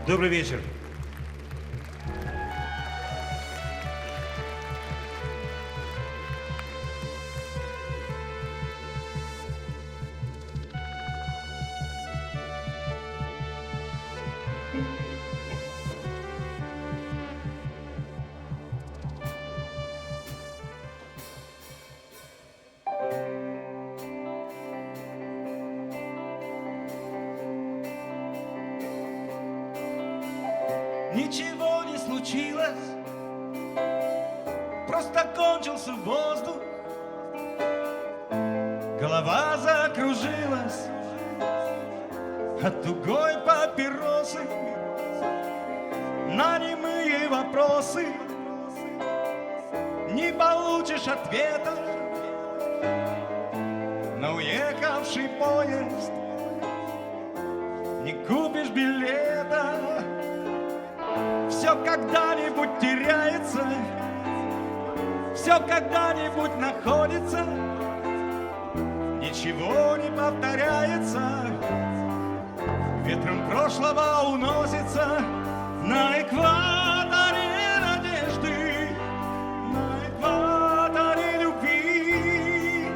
Добрый вечер. Ничего не случилось, просто кончился воздух, голова закружилась от тугой папиросы. На немые вопросы не получишь ответа. На уехавший поезд не купишь билета. Все когда-нибудь теряется, все когда-нибудь находится, ничего не повторяется, ветром прошлого уносится на экваторе надежды, на экваторе любви.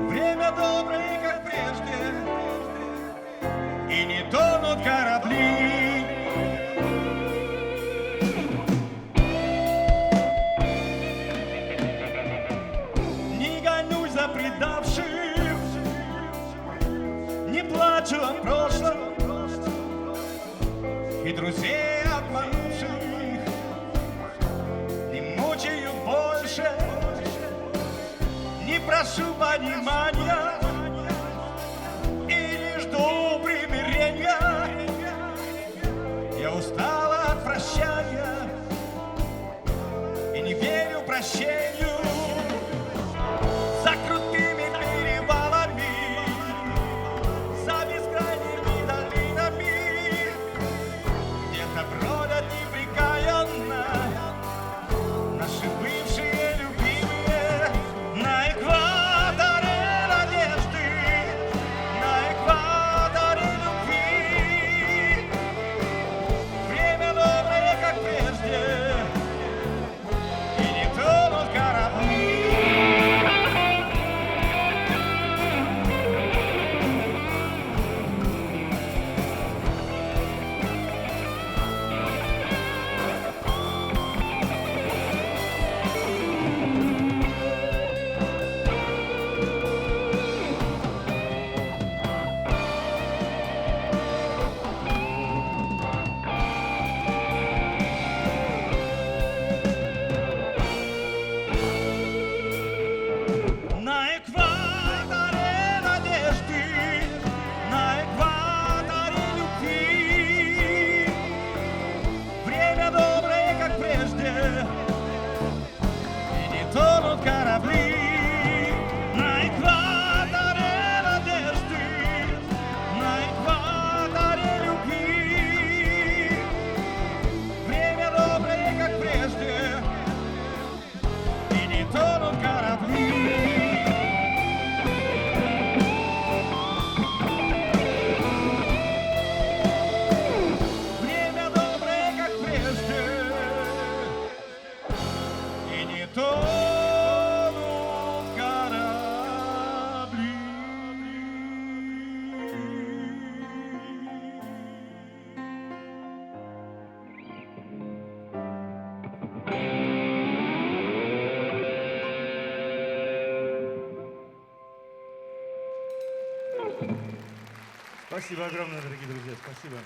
Время доброе, как прежде, и не тонут корабли. Не плачу о прошлом и друзей обманувших, не мучаю больше, не прошу понимания и не жду примирения. Я устала от прощания и не верю прощению. За крутыми перевалами, за бескрайними долинами, где-то бродят непрекаянно наши бывшие любимые. На экваторе надежды, на экваторе любви. Время доброе, как прежде, и не тонут корабли. На экваторе надежды, на экваторе любви. Время доброе, как прежде, и не тонут корабли. На экваторе надежды, на экваторе любви. Время доброе, как прежде, и не тонут корабли. Время доброе, как прежде, и не тонут корабли. Спасибо огромное, дорогие друзья, спасибо.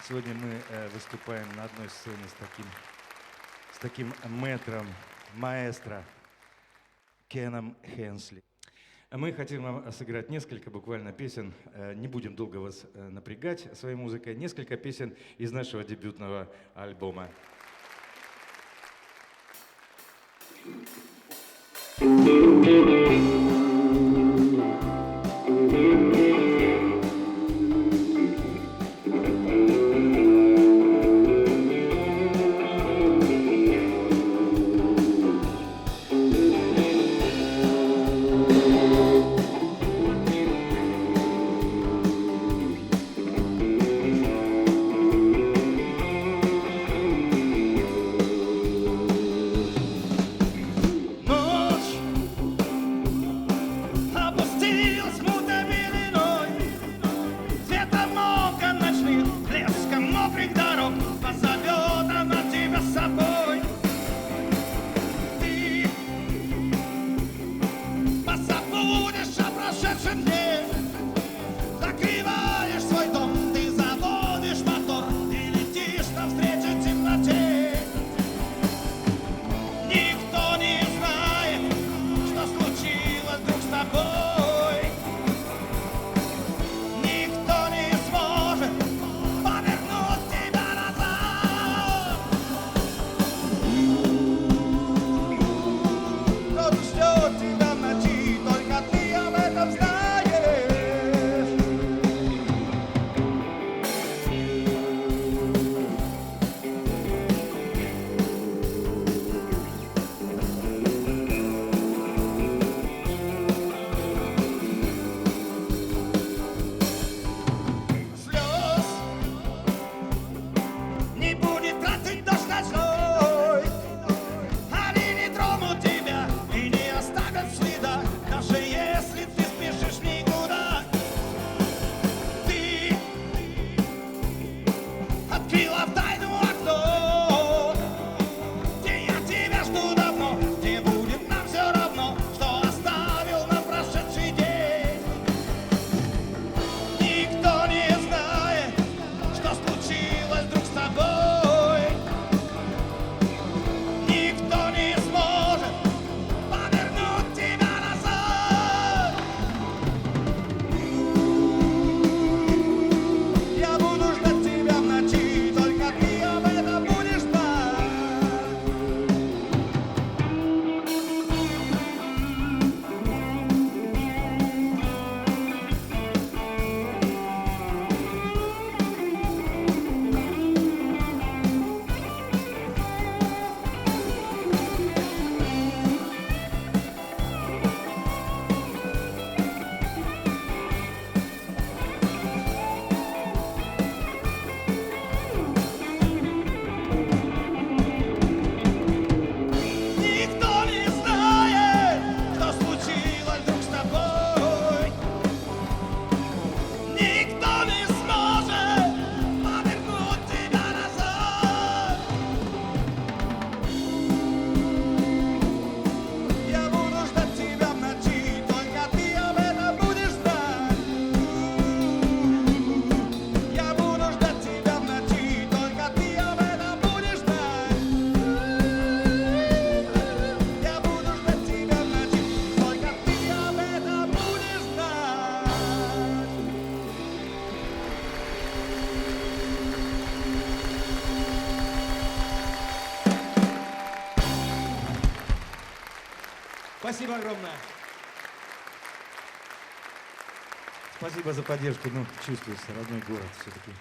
Сегодня мы выступаем на одной сцене с таким мэтром, маэстро Кеном Хенсли. Мы хотим вам сыграть несколько буквально песен, не будем долго вас напрягать своей музыкой, несколько песен из нашего дебютного альбома. Спасибо огромное. Спасибо за поддержку. Ну, чувствуется родной город все-таки.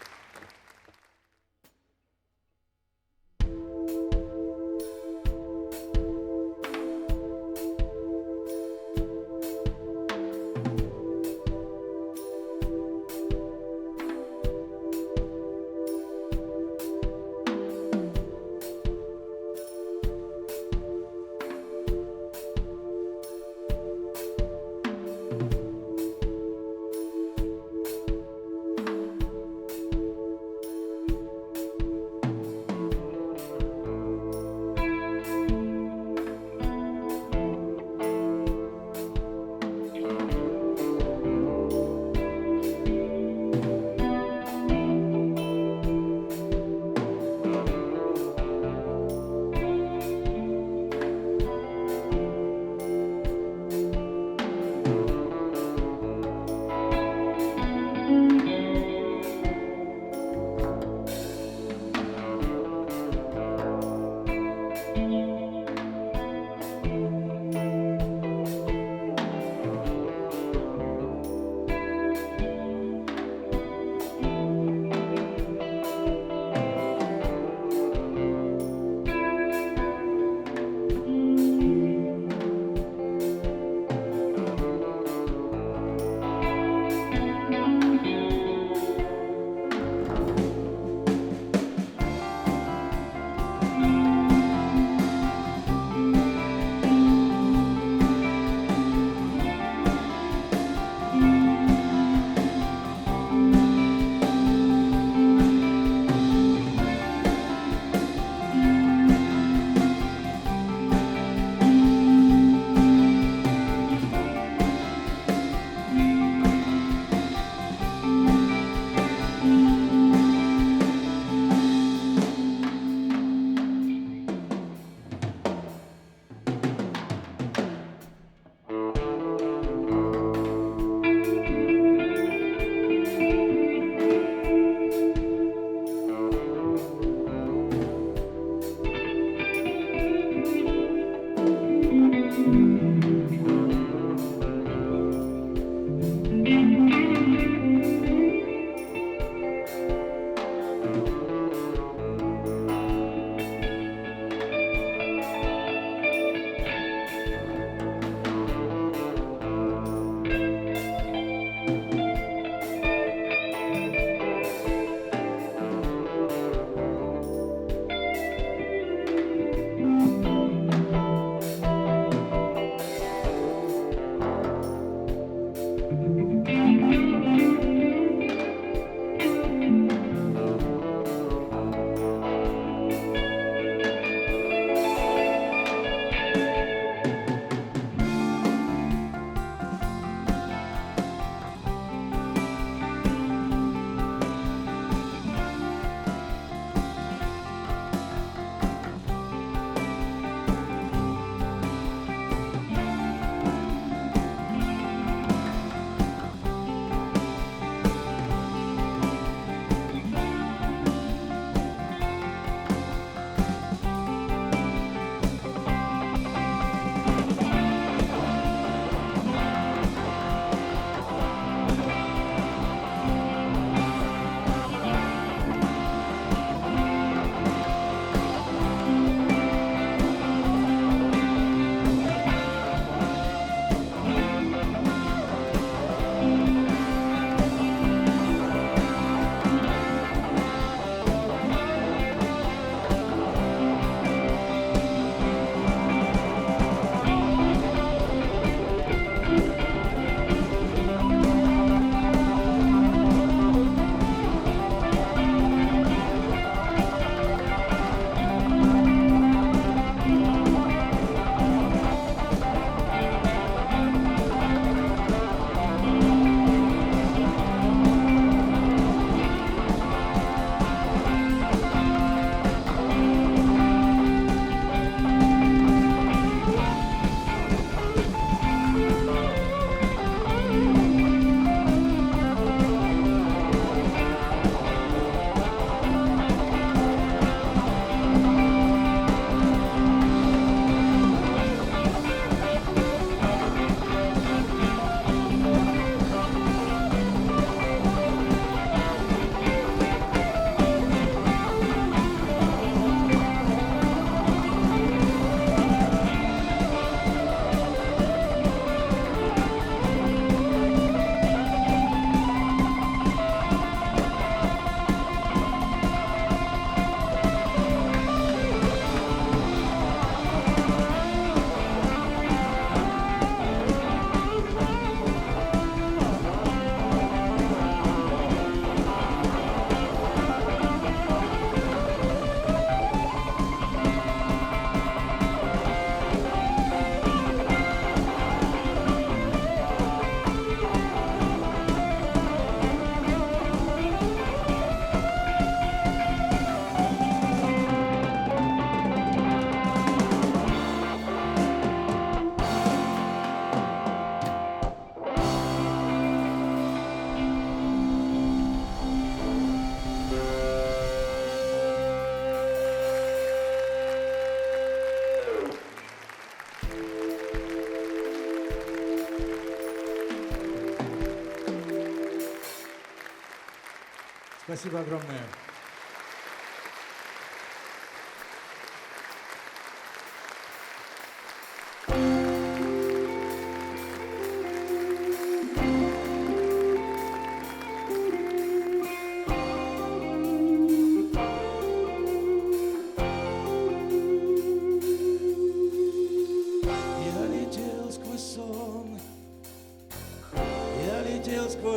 Спасибо огромное.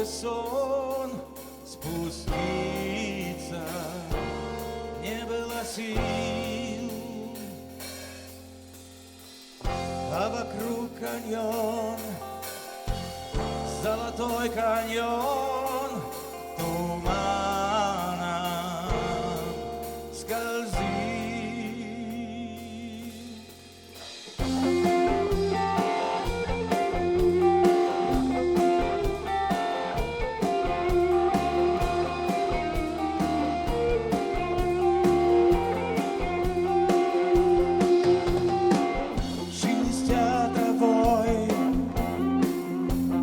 Сон спуститься не было сил, а вокруг каньон, золотой каньон, туманом скользит.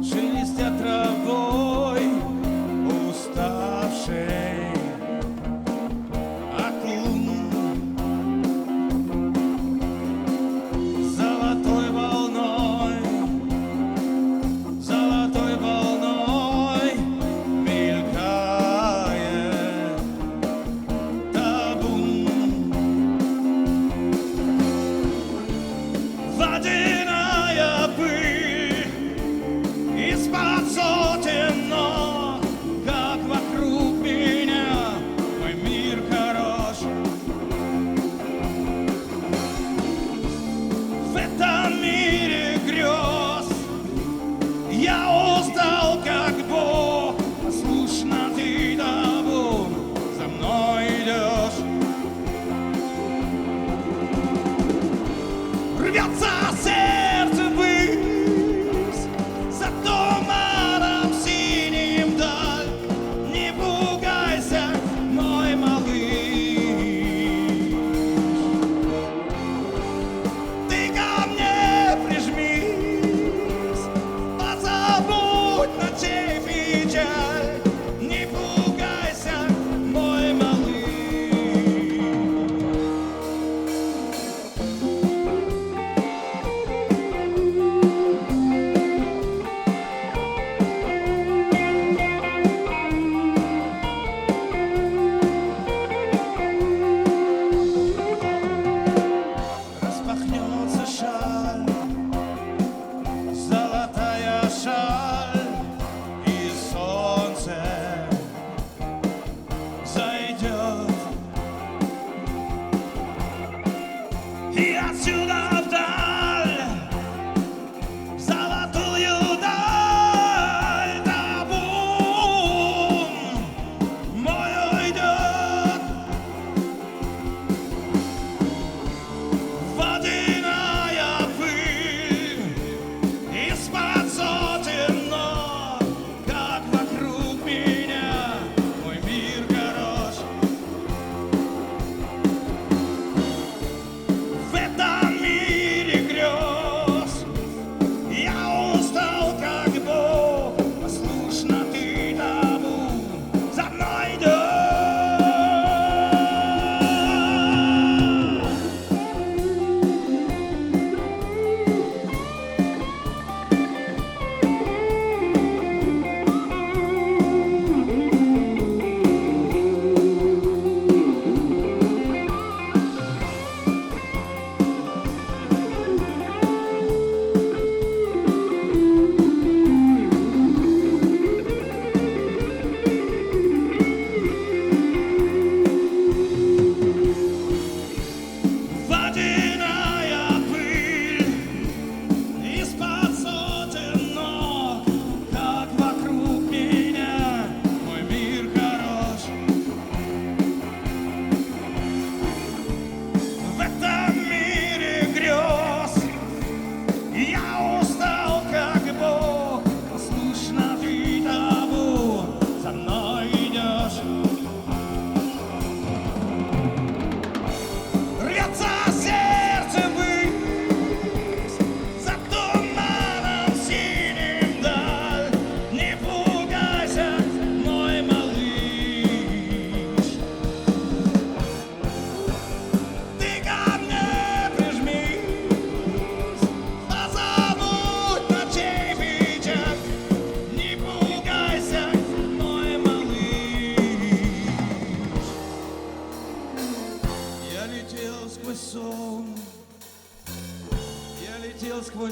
Шелестя травой,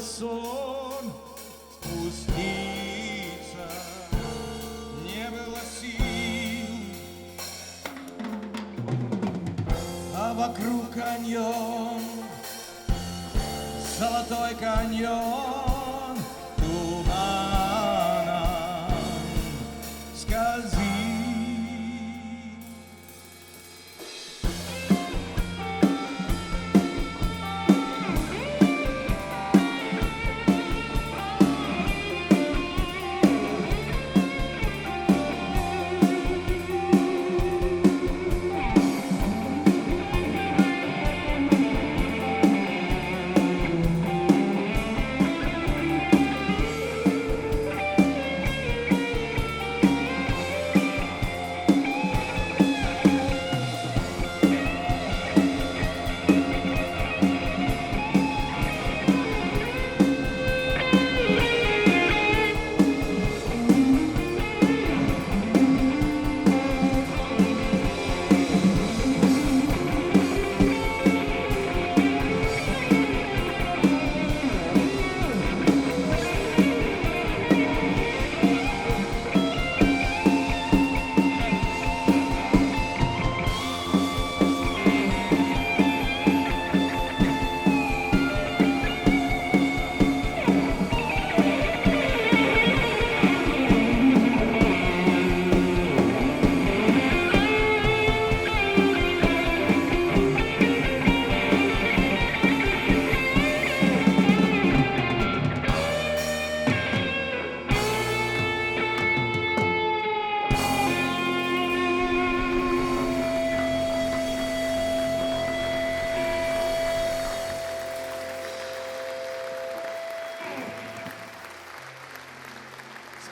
сон спуститься не было сил, а вокруг каньон, золотой каньон, туманом скользит.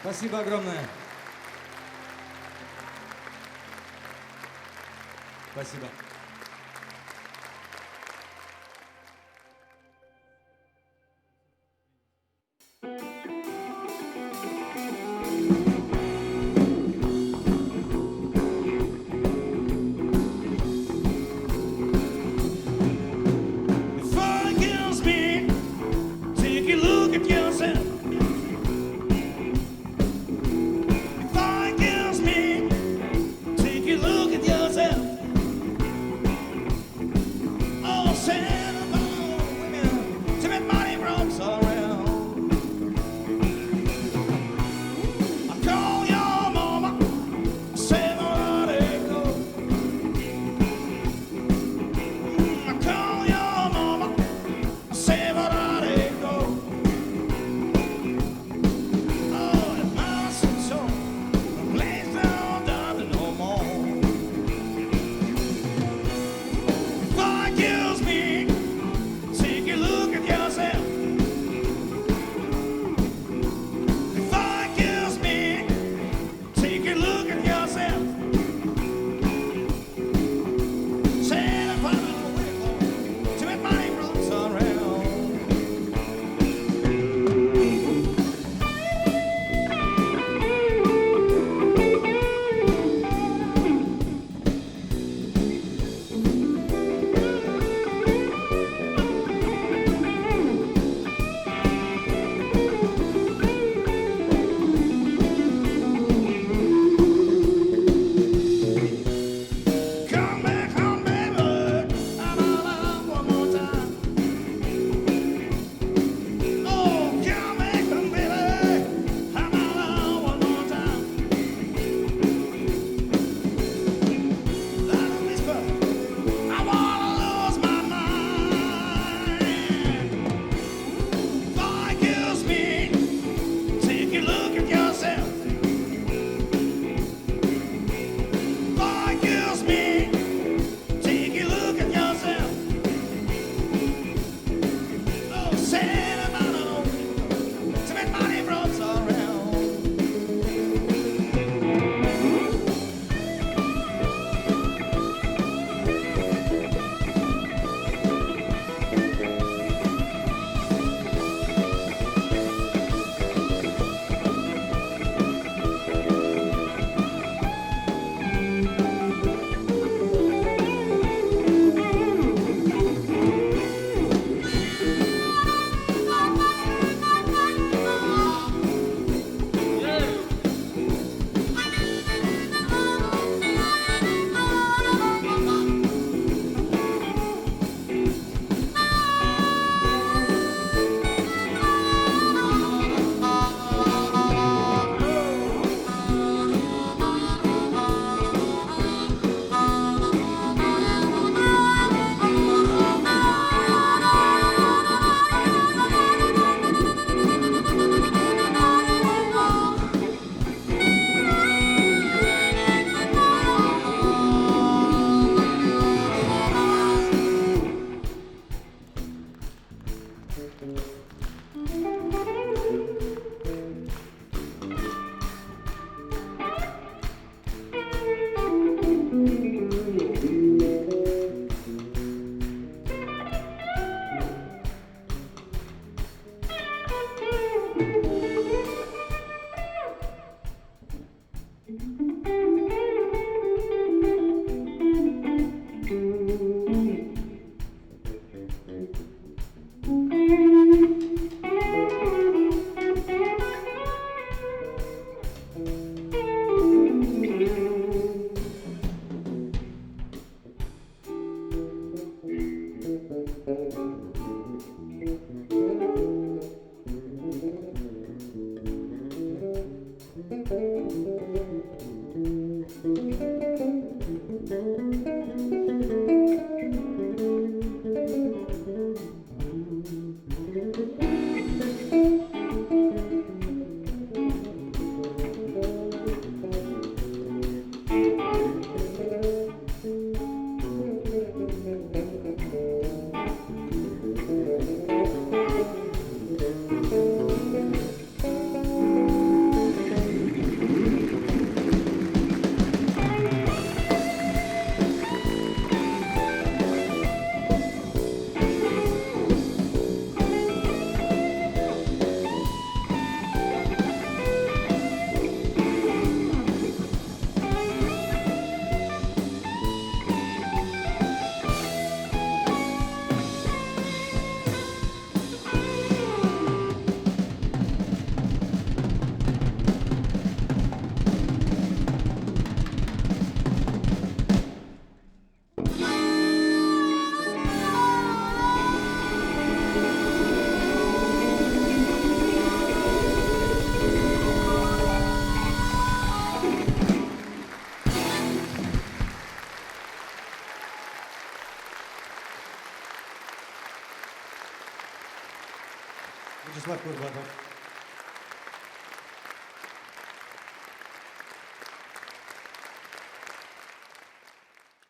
Спасибо огромное. Спасибо.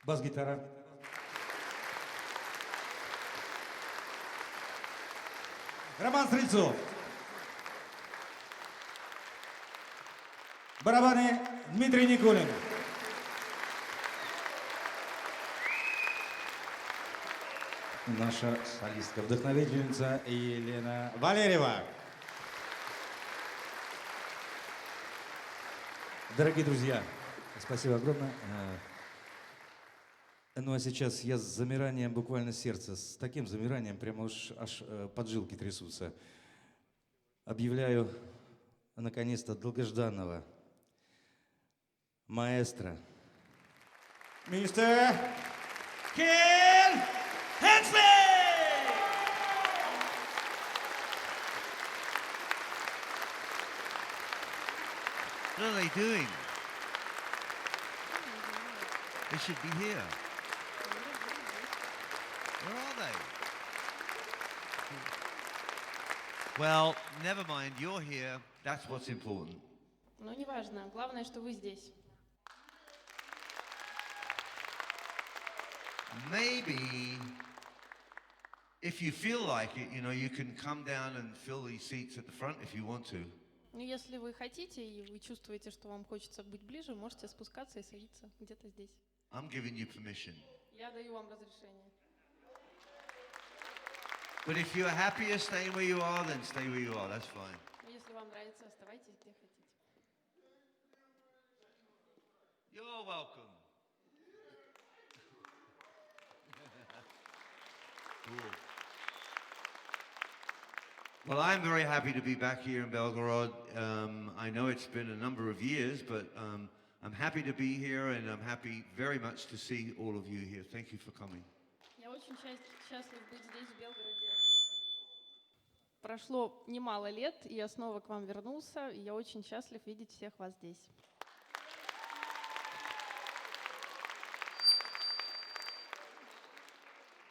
Бас-гитара. Роман Стрельцов. Барабаны Дмитрий Никулин. Наша солистка, вдохновительница Елена Валерьева. Дорогие друзья, спасибо огромное. Ну а сейчас я с замиранием буквально сердца, с таким замиранием, прямо уж аж поджилки трясутся, объявляю наконец-то долгожданного маэстро. Мистер Hensley! What are they doing? They should be here. Where are they? Well, never mind, you're here. That's what's important. Ну, неважно. Главное, что вы здесь. Maybe, if you feel like it, you can come down and fill these seats at the front if you want to. Ну, если вы хотите и вы чувствуете, что вам хочется быть ближе, можете спускаться и садиться где-то здесь. I'm giving you permission. Я даю вам разрешение. But if you're happier staying where you are, then stay where you are. That's fine. Но если вам нравится, оставайтесь где хотите. You're welcome. Cool. Well, I'm very happy to be back here in Belgorod. I know it's been a number of years, but I'm happy to be here, and I'm happy very much to see all of you here. Thank you for coming. Я очень счастлив быть здесь, в Белгороде. Прошло немало лет, и я снова к вам вернулся, и я очень счастлив видеть всех вас здесь.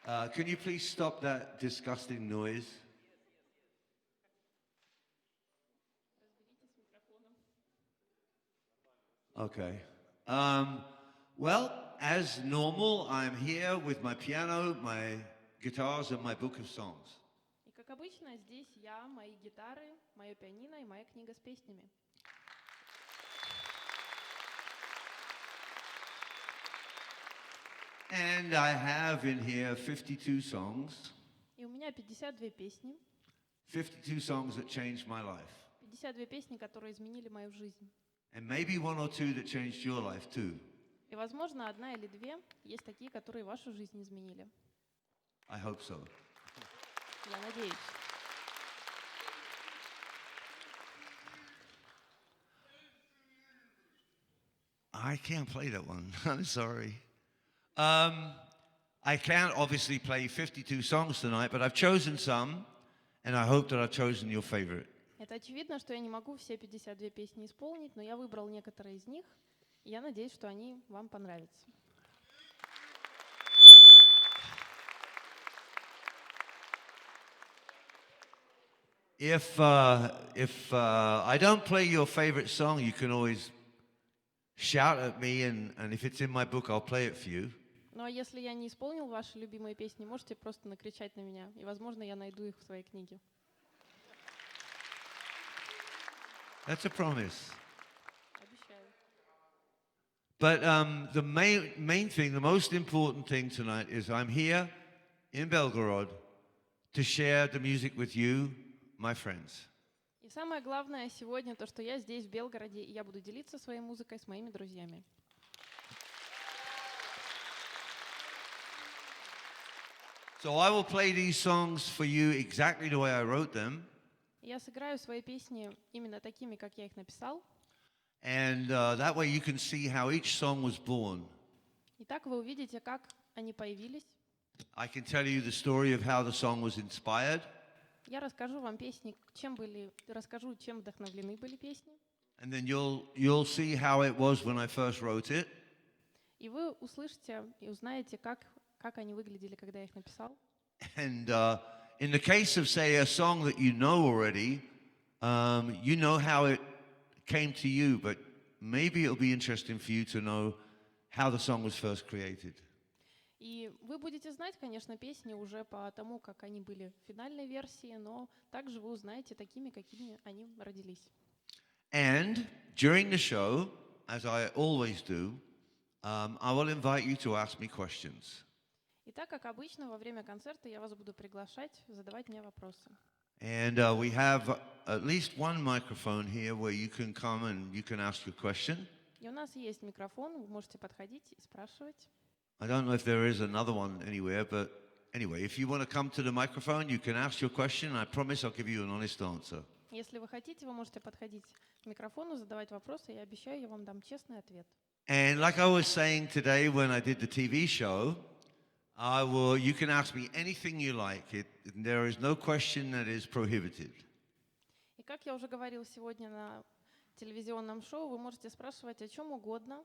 Can you please stop that disgusting noise? Okay. Well, as normal, I'm here with my piano, my guitars, and my book of songs. И как обычно, здесь я, мои гитары, мое пианино и моя книга с песнями. And I have in here 52 songs. И у меня 52 песни. 52 songs that changed my life. 52 песни, которые изменили мою жизнь. And maybe one or two that changed your life too. И, возможно, одна или две есть такие, которые вашу жизнь изменили. I hope so. Я надеюсь. I can't play that one. I'm sorry. I can't obviously play 52 songs tonight, but I've chosen some, and I hope that I've chosen your favorite. Это очевидно, что я не могу все 52 песни исполнить, но я выбрал некоторые из них, и я надеюсь, что они вам понравятся. If I don't play your favorite song, you can always shout at me, and if it's in my book, I'll play it for you. Ну а если я не исполнил ваши любимые песни, можете просто накричать на меня, и, возможно, я найду их в своей книге. That's a promise. Обещаю. But the main thing, the most important thing tonight is I'm here in Belgorod to share the music with you, my friends. И самое главное сегодня то, что я здесь, в Белгороде, и я буду делиться своей музыкой с моими друзьями. So I will play these songs for you exactly the way I wrote them. Я сыграю свои песни именно такими, как я их написал. And that way you can see how each song was born. И так вы увидите, как они появились. I can tell you the story of how the song was inspired. Я расскажу вам песни, расскажу, чем вдохновлены были песни. And then you'll see how it was when I first wrote it. И вы услышите и узнаете, как они выглядели, когда я их написал. And in the case of, say, a song that you know already, you know how it came to you, but maybe it'll be interesting for you to know how the song was first created. И вы будете знать, конечно, песни уже по тому, как они были в финальной версии, но также вы узнаете такими, какими они родились. And during the show, as I always do, I will invite you to ask me questions. И так, как обычно, во время концерта я вас буду приглашать задавать мне вопросы. And we have at least one microphone here where you can come and you can ask your question. И у нас есть микрофон, вы можете подходить и спрашивать. I don't know if there is another one anywhere, but anyway, if you want to come to the microphone, you can ask your question. I promise I'll give you an honest answer. Если вы хотите, вы можете подходить к микрофону, задавать вопросы, я обещаю, я вам дам честный ответ. And like I was saying today when I did the TV show, you can ask me anything you like. There is no question that is prohibited. И как я уже говорил сегодня на телевизионном шоу, вы можете спрашивать о чем угодно.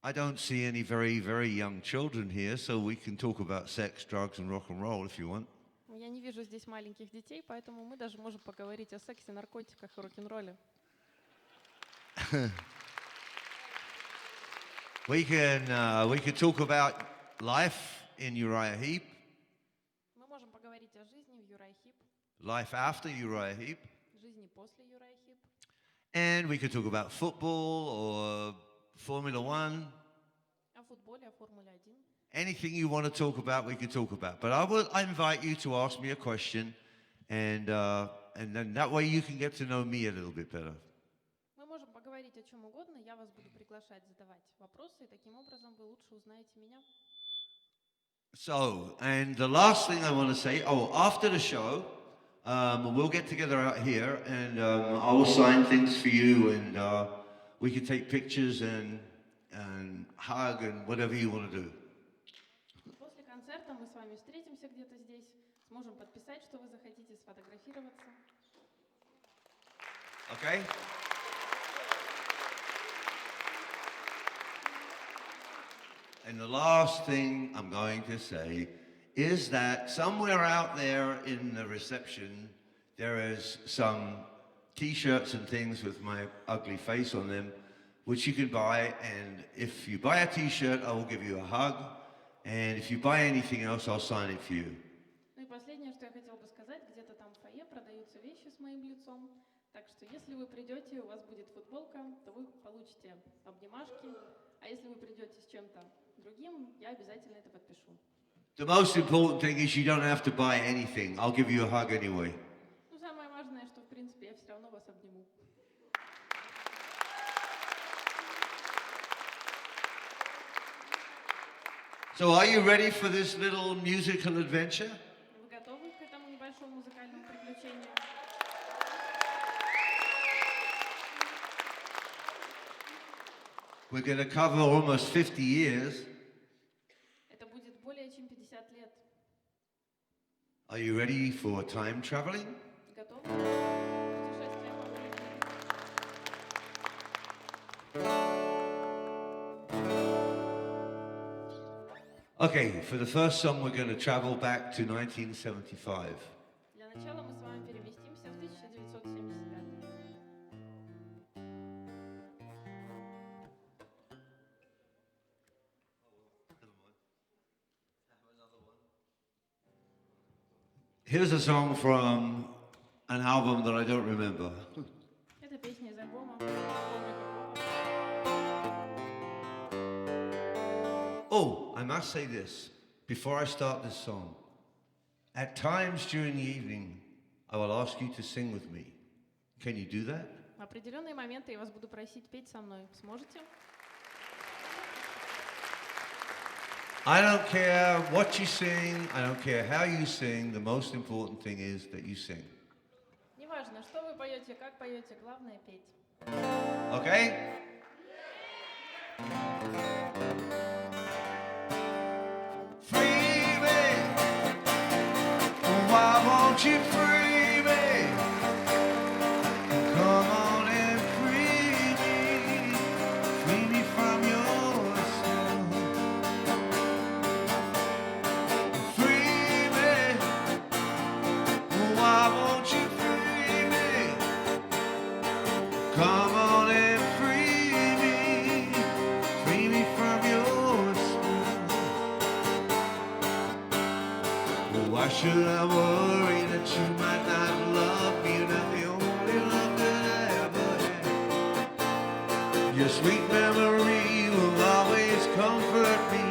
I don't see any very, very young children here, so we can talk about sex, drugs, and rock and roll if you want. Я не вижу здесь маленьких детей, поэтому мы даже можем поговорить о сексе, наркотиках и рок-н-ролле. We can talk about life in Uriah Heep, Мы можем поговорить о жизни в Uriah Heep, life after Uriah Heep, жизни после Uriah Heep. and we could talk about football or Formula One. О футболе, о Формуле 1. Anything you want to talk about, we can talk about. But I invite you to ask me a question, and then that way you can get to know me a little bit better. Мы можем поговорить о чем угодно, я вас буду приглашать задавать вопросы, и таким образом вы лучше узнаете меня. So, and the last thing I want to say, after the show, we'll get together out here, and I will sign things for you, and we can take pictures and hug and whatever you want to do. После концерта мы с вами встретимся где-то здесь, сможем подписать, что вы захотите, сфотографироваться. Okay? And the last thing I'm going to say is that somewhere out there in the reception, there is some T-shirts and things with my ugly face on them, which you can buy. And if you buy a T-shirt, I will give you a hug. And if you buy anything else, I'll sign it for you. Ну и последнее, что я хотела бы сказать, где-то там в фойе продаются вещи с моим лицом. Так что если вы придете, у вас будет футболка, то вы получите обнимашки. А если вы придете с чем-то другим, я обязательно это подпишу. The most important thing is you don't have to buy anything. I'll give you a hug anyway. Ну, самое важное, что, в принципе, я все равно вас обниму. So are you ready for this little musical adventure? Вы готовы к этому небольшому музыкальному приключению? We're going to cover almost 50 years. Это будет более чем 50 лет. Are you ready for time traveling? Готовы к путешествиям по времени? Okay, for the first song, we're going to travel back to 1975. Для начала мы с вами переместимся в 1975. Here's a song from an album that I don't remember. Это песня из альбома. Не помню какого. Oh, I must say this before I start this song. At times during the evening, I will ask you to sing with me. Can you do that? В определенные моменты я вас буду просить петь со мной. Сможете? I don't care what you sing, I don't care how you sing, the most important thing is that you sing. Неважно, что вы поете, как поете, главное петь. Okay? Free me, why won't you free me? Come on and free me from yourself. Free me, why won't you free me? Come on and free me from yourself. Well, why should I worry that you might not love me? You're not the only love that I ever had. Your sweet memory will always comfort me.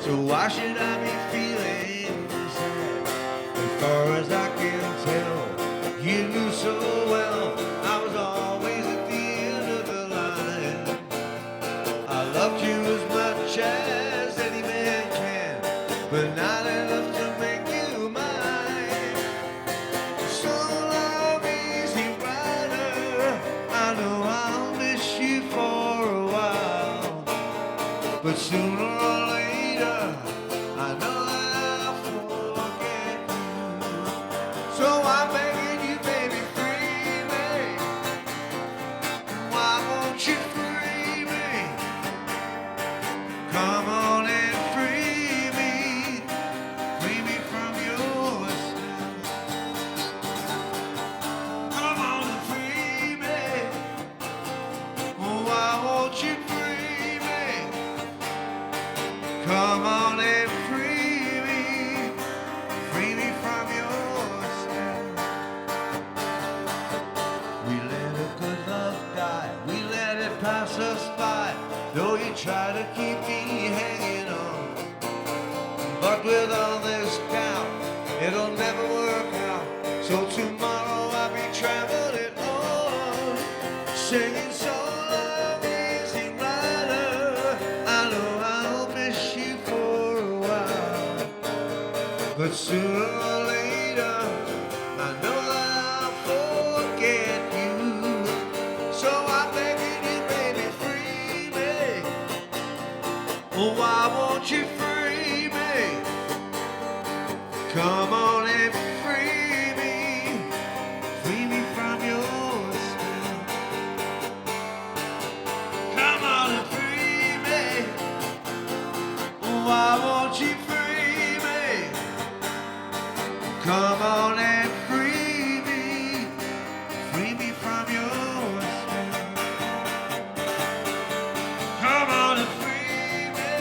So why should I be feeling sad? As far as I can tell, you knew so well I was always at the end of the line. I loved you as much as any man can, but not enough to make you mine. So long, easy rider, I know I'll miss you for a while, but sooner or later, I know I'll forget you. So I'm begging you, baby, free me. Why won't you free me? Come on and free me from yourself. Come on and free me. Why won't you free me? Come on and free me from yourself. We let a good love die, we let it pass us by, though you try to keep me hanging on. But with all this doubt, it'll never work out. So tomorrow I'll be traveling on, singing so long, easy rider. I know I'll miss you for a while, but sooner or later, I know I'll forget you. So I'm begging you, baby, free me. Oh, why won't you free me? Come on and free me from yourself. Come on and free me. Oh, why won't you free me? Come on and free me from yourself. Come on and free me.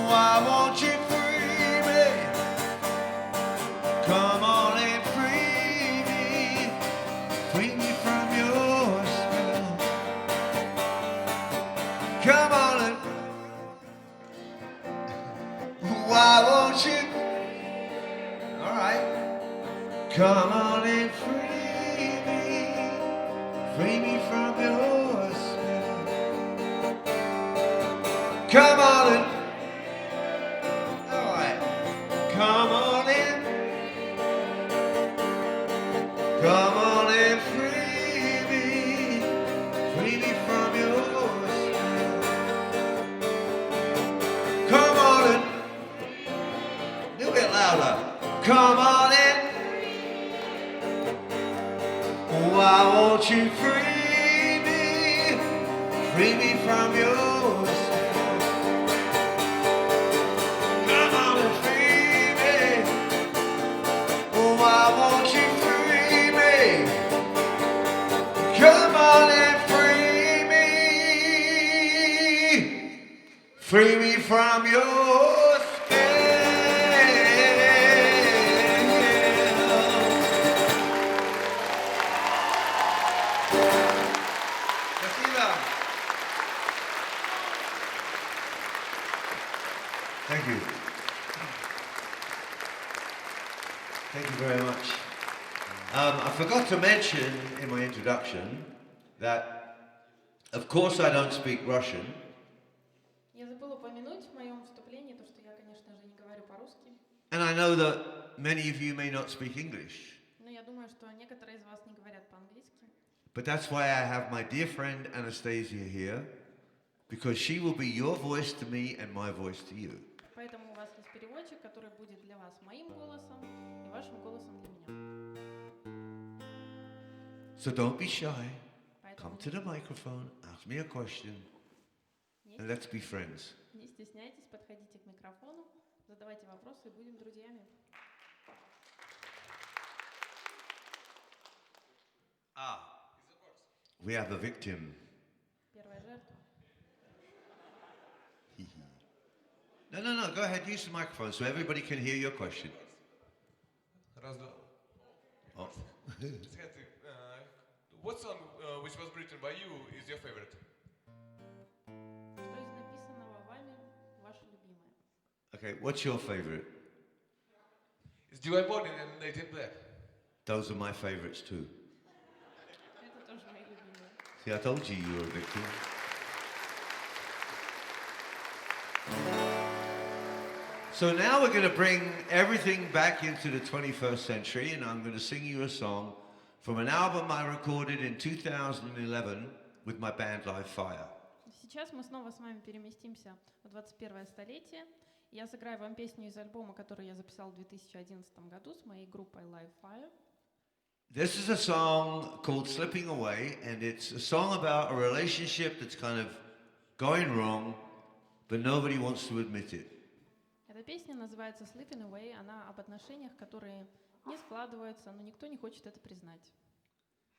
Why won't you free me? Come on and free me from your spell. Come on and why won't you? All right. Come on and free me from your spell. Come on and come on in. Why won't you free me from your sin? Come on and free me. Why won't you free me? Come on and free me from your Thank you. Thank you very much. I forgot to mention in my introduction that, of course, I don't speak Russian. Я забыла упомянуть в моем вступлении то, что я, конечно же, не говорю по-русски. And I know that many of you may not speak English. Но я думаю, что некоторые из вас не говорят по-английски. But that's why I have my dear friend Anastasia here, because she will be your voice to me and my voice to you. Поэтому у вас есть переводчик, который будет для вас моим голосом и вашим голосом для меня. So don't be shy. Поэтому Come to the microphone, ask me a question, and let's be friends. не стесняйтесь, подходите к микрофону, задавайте вопросы и будем друзьями. We have a victim. Первая жертва. No, go ahead, use the microphone so everybody can hear your question. Раз, два. Oh. Скажите, what song which was written by you is your favorite? Что из написанного вами ваше любимое? Okay, what's your favorite? It's Divine Body and Native Black. Those are my favorites too. Это тоже мои любимые. See, I told you you were a victim. So now we're going to bring everything back into the 21st century, and I'm going to sing you a song from an album I recorded in 2011 with my band Live Fire. Сейчас мы снова с вами переместимся в 21 столетие. Я сыграю вам песню из альбома, который я записал в 2011 году с моей группой Live Fire. This is a song called Slipping Away, and it's a song about a relationship that's kind of going wrong, but nobody wants to admit it. Эта песня называется Slipping Away. Она об отношениях, которые не складываются, но никто не хочет это признать.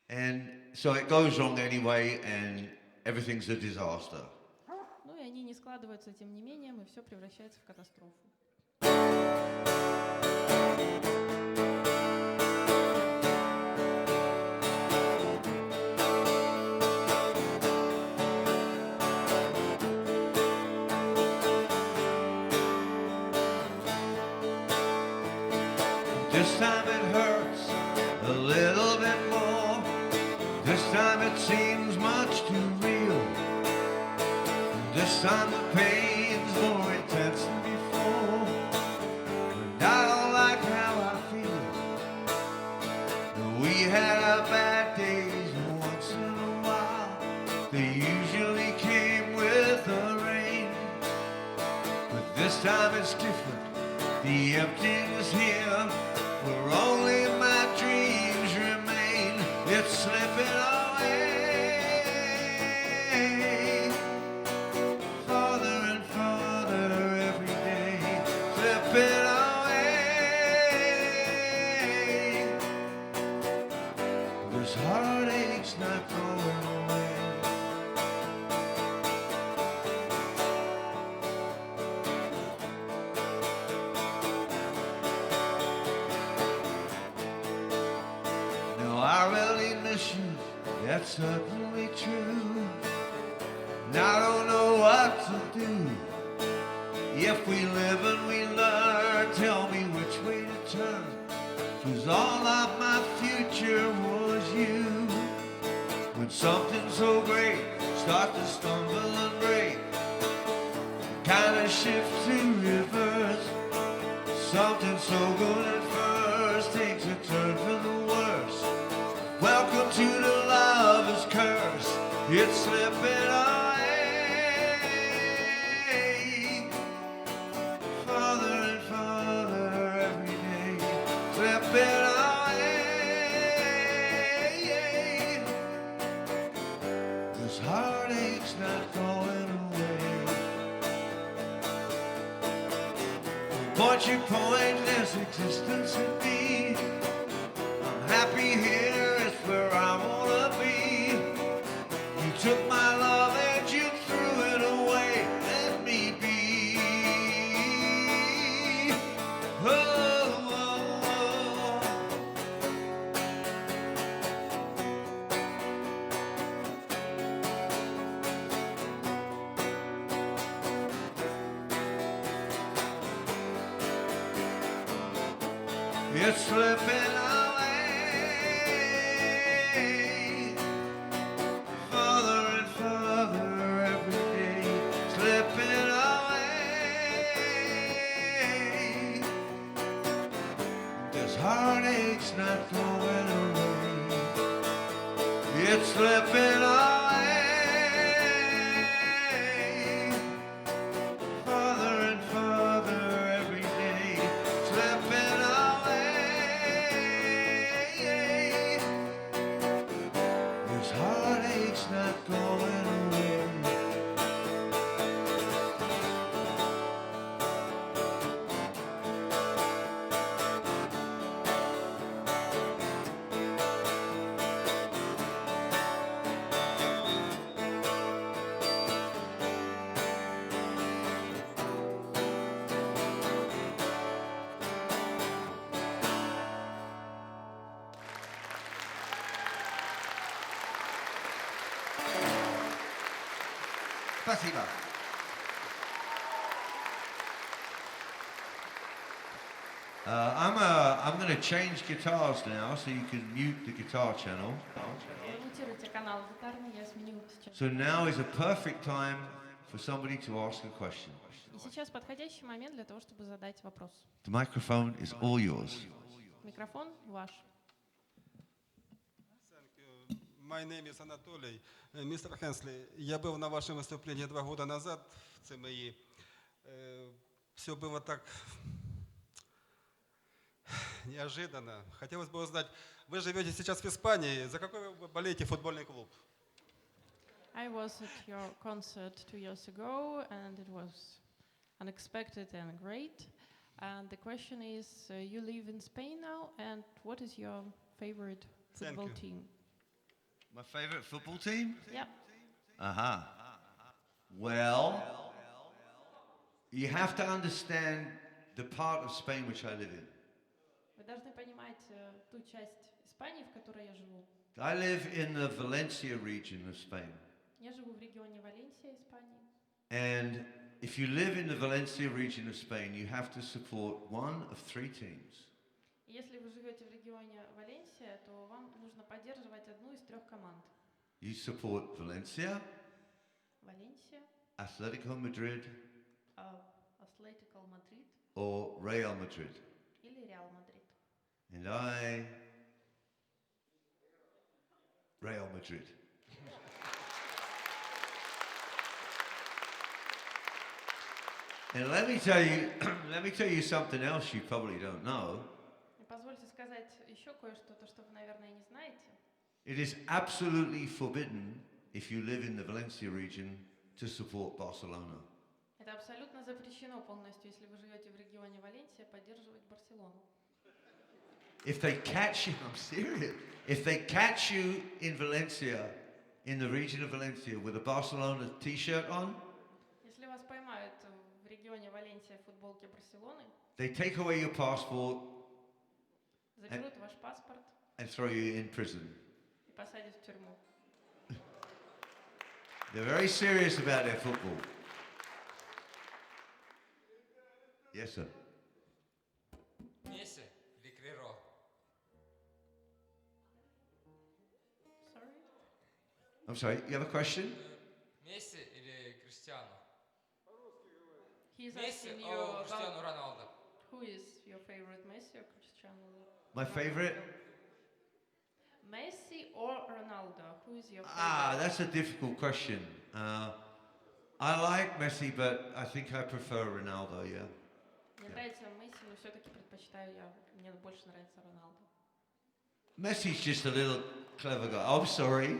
And so it goes wrong anyway, and everything's a disaster. Ну и они не складываются, тем не менее, и все превращается в катастрофу. This time it hurts a little bit more. This time it seems much too real. This time the pain's more intense than before. And I don't like how I feel. We had our bad days once in a while. They usually came with the rain. But this time it's different. The emptiness here, where only my dreams remain, it's slipping away, farther and farther every day, slipping away. This heartache's not going away. I really miss you, that's certainly true. And I don't know what to do. If we live and we learn, tell me which way to turn. 'Cause all of my future was you. When something so great starts to stumble and break, kind of shift to reverse. Something so good at first takes a turn for the worse. Welcome to the lover's curse. It's slipping away, farther and farther every day, what your pointless existence would be. I'm happy here, it's where I wanna be. You took my love and you threw it away. Let me be. Oh, oh, oh. You're slipping away, further and further every day, slipping away. This heartache's not going away. It's slipping away, further and further every day, slipping away. This heartache's not going away. Спасибо. I'm going to change guitars now, so you can mute the guitar channel. Имитируйте канал гитарный, я сменю сейчас. So now is a perfect time for somebody to ask a question. И сейчас подходящий момент для того, чтобы задать вопрос. The microphone is all yours. Микрофон ваш. My name is Анатолий. Мистер Хенсли, я был на вашем выступлении 2 года назад в ЦМИ. Все было так неожиданно. Хотелось бы узнать, вы живете сейчас в Испании, за какой вы болеете футбольный клуб? I was at your concert 2 years ago, and it was unexpected and great. And the question is, you live in Spain now, and what is your favorite football team? My favorite football team? Yeah. Uh-huh. Well, you have to understand the part of Spain which I live in. Вы должны понимать ту часть Испании, в которой я живу. I live in the Valencia region of Spain. Я живу в регионе Валенсия, Испании. And if you live in the Valencia region of Spain, you have to support one of 3 teams. Если вы живете в регионе Валенсия, то вам нужно поддерживать одну из 3 команд. You support Valencia, Валенсия, Atletico Madrid, Атлетико Мадрид or Real Madrid. или Реал Мадрид. And I... Real Madrid. And let me tell you something else you probably don't know. И позвольте сказать еще кое-что, то, что вы, наверное, не знаете. It is absolutely forbidden, if you live in the Valencia region, to support Barcelona. Это абсолютно запрещено полностью, если вы живете в регионе Валенсия, поддерживать Барселону. If they catch you, I'm serious. If they catch you in Valencia, in the region of Valencia, with a Barcelona t-shirt on, Если вас поймают в регионе Валенсия в футболке Барселоны, they take away your passport заберут ваш паспорт and throw you in prison. и посадят в тюрьму. They're very serious about their football. Yes, sir. Месси или Криро? Sorry? I'm sorry, you have a question? Месси или Криштиану? He's Месси asking you or Криштиану about Роналдо? who is your favorite, Messi or Cristiano? My favorite? Messi or Ronaldo? Who is your favorite? That's a difficult question. I like Messi, but I think I prefer Ronaldo, yeah. Мне нравится Месси, но все-таки предпочитаю я. Мне больше нравится Роналдо. Messi's just a little clever guy. I'm sorry.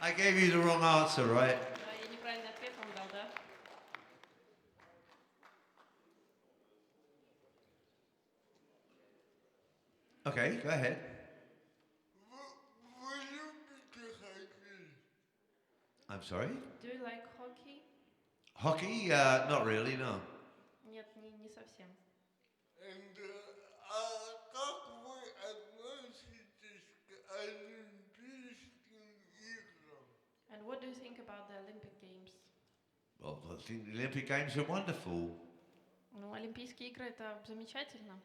I gave you the wrong answer, right? Да, я неправильный ответ вам дал, да? Okay, go ahead. I'm sorry? Do you like hockey? Hockey? Not really, no. Нет, не совсем. Как вы относитесь к Олимпийским играм? And what do you think about the Olympic Games? Well, I think the Olympic Games are wonderful. Ну, Олимпийские игры это замечательно.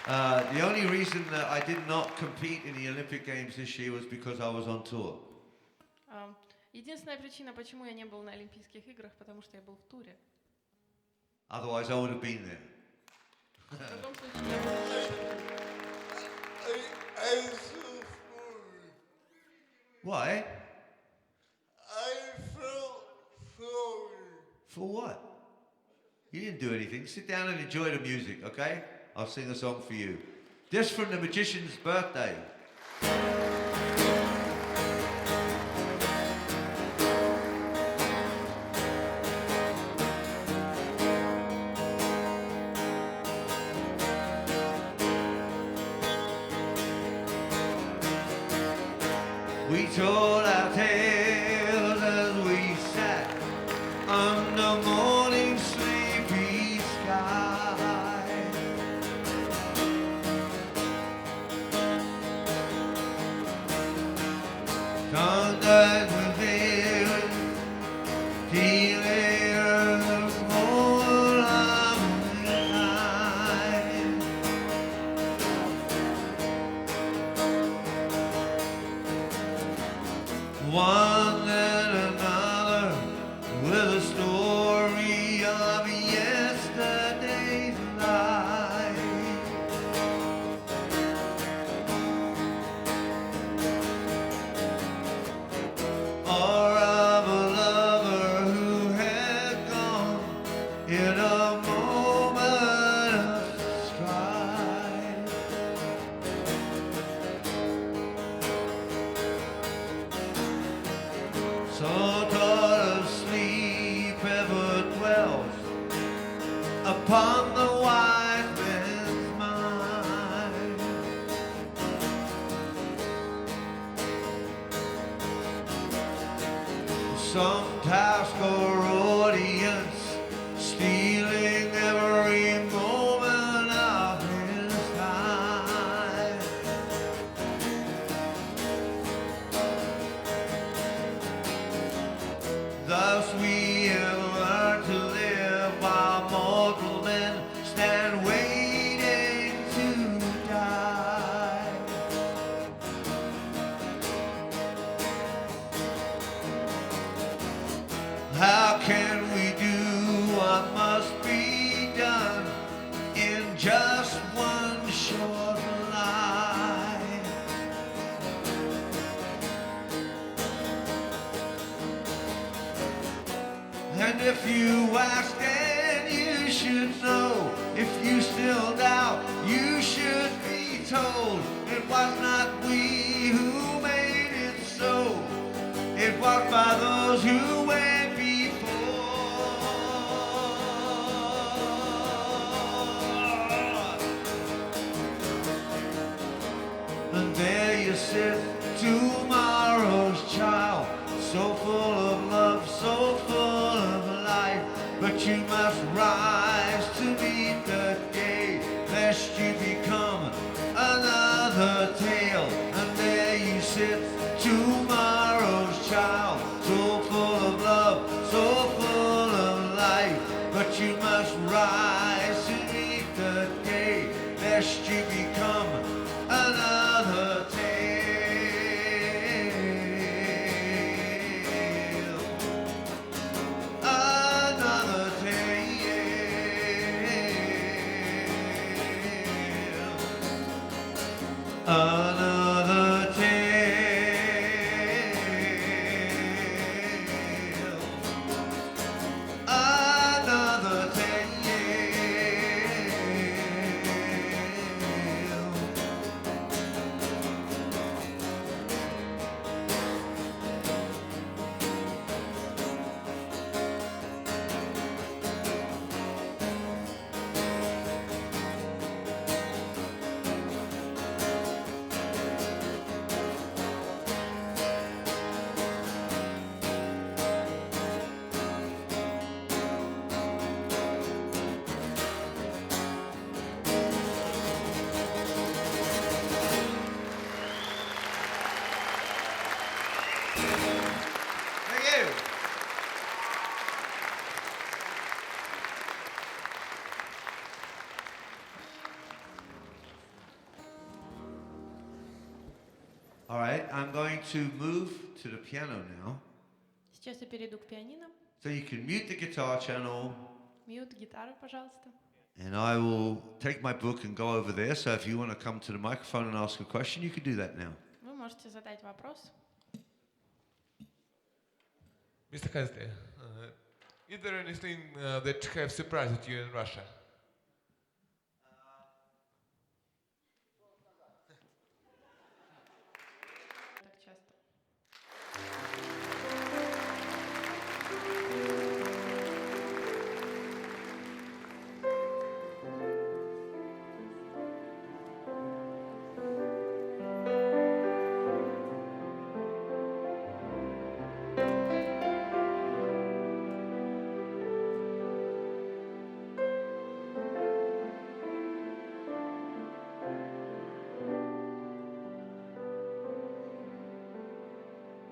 The only reason that I did not compete in the Olympic Games this year was because I was on tour. Единственная причина, почему я не был на Олимпийских играх, потому что я был в туре. Otherwise, I would have been there. В другом случае я был I feel sorry. Why? I feel sorry. For what? You didn't do anything. Sit down and enjoy the music, okay? I'll sing a song for you. This from the magician's birthday. We told our tales as we sat under morning sleepy sky. Contact within, healing the whole of night. One and another with a story of yesterday's life. Or of a lover who had gone in a moment of strife. So thought of sleep ever dwells upon the wise man's mind. Some task or audience stealing every moment of his time. Thus we have learned to live while mortal men stand waiting to die. How can we do what must be done in just one short life? And if you ask, then you should know. If you still doubt, you should be told. It was not we who made it so. It was by those who went before. And there you sit, tomorrow's child, so full of love, so full of life. But you must rise to meet the day, lest you become another tale. And there you sit, tomorrow's child, so full of love, so full of life. But you must rise to meet the day, lest you become another tale. Another tale. Another tale. Another tale. All right, I'm going to move to the piano now. Сейчас я перейду к пианино. So you can mute the guitar channel. Мьют гитары, пожалуйста. And I will take my book and go over there. So if you want to come to the microphone and ask a question, you can do that now. Вы можете задать вопрос. Mr. Hensley, is there anything that have surprised you in Russia? Так часто.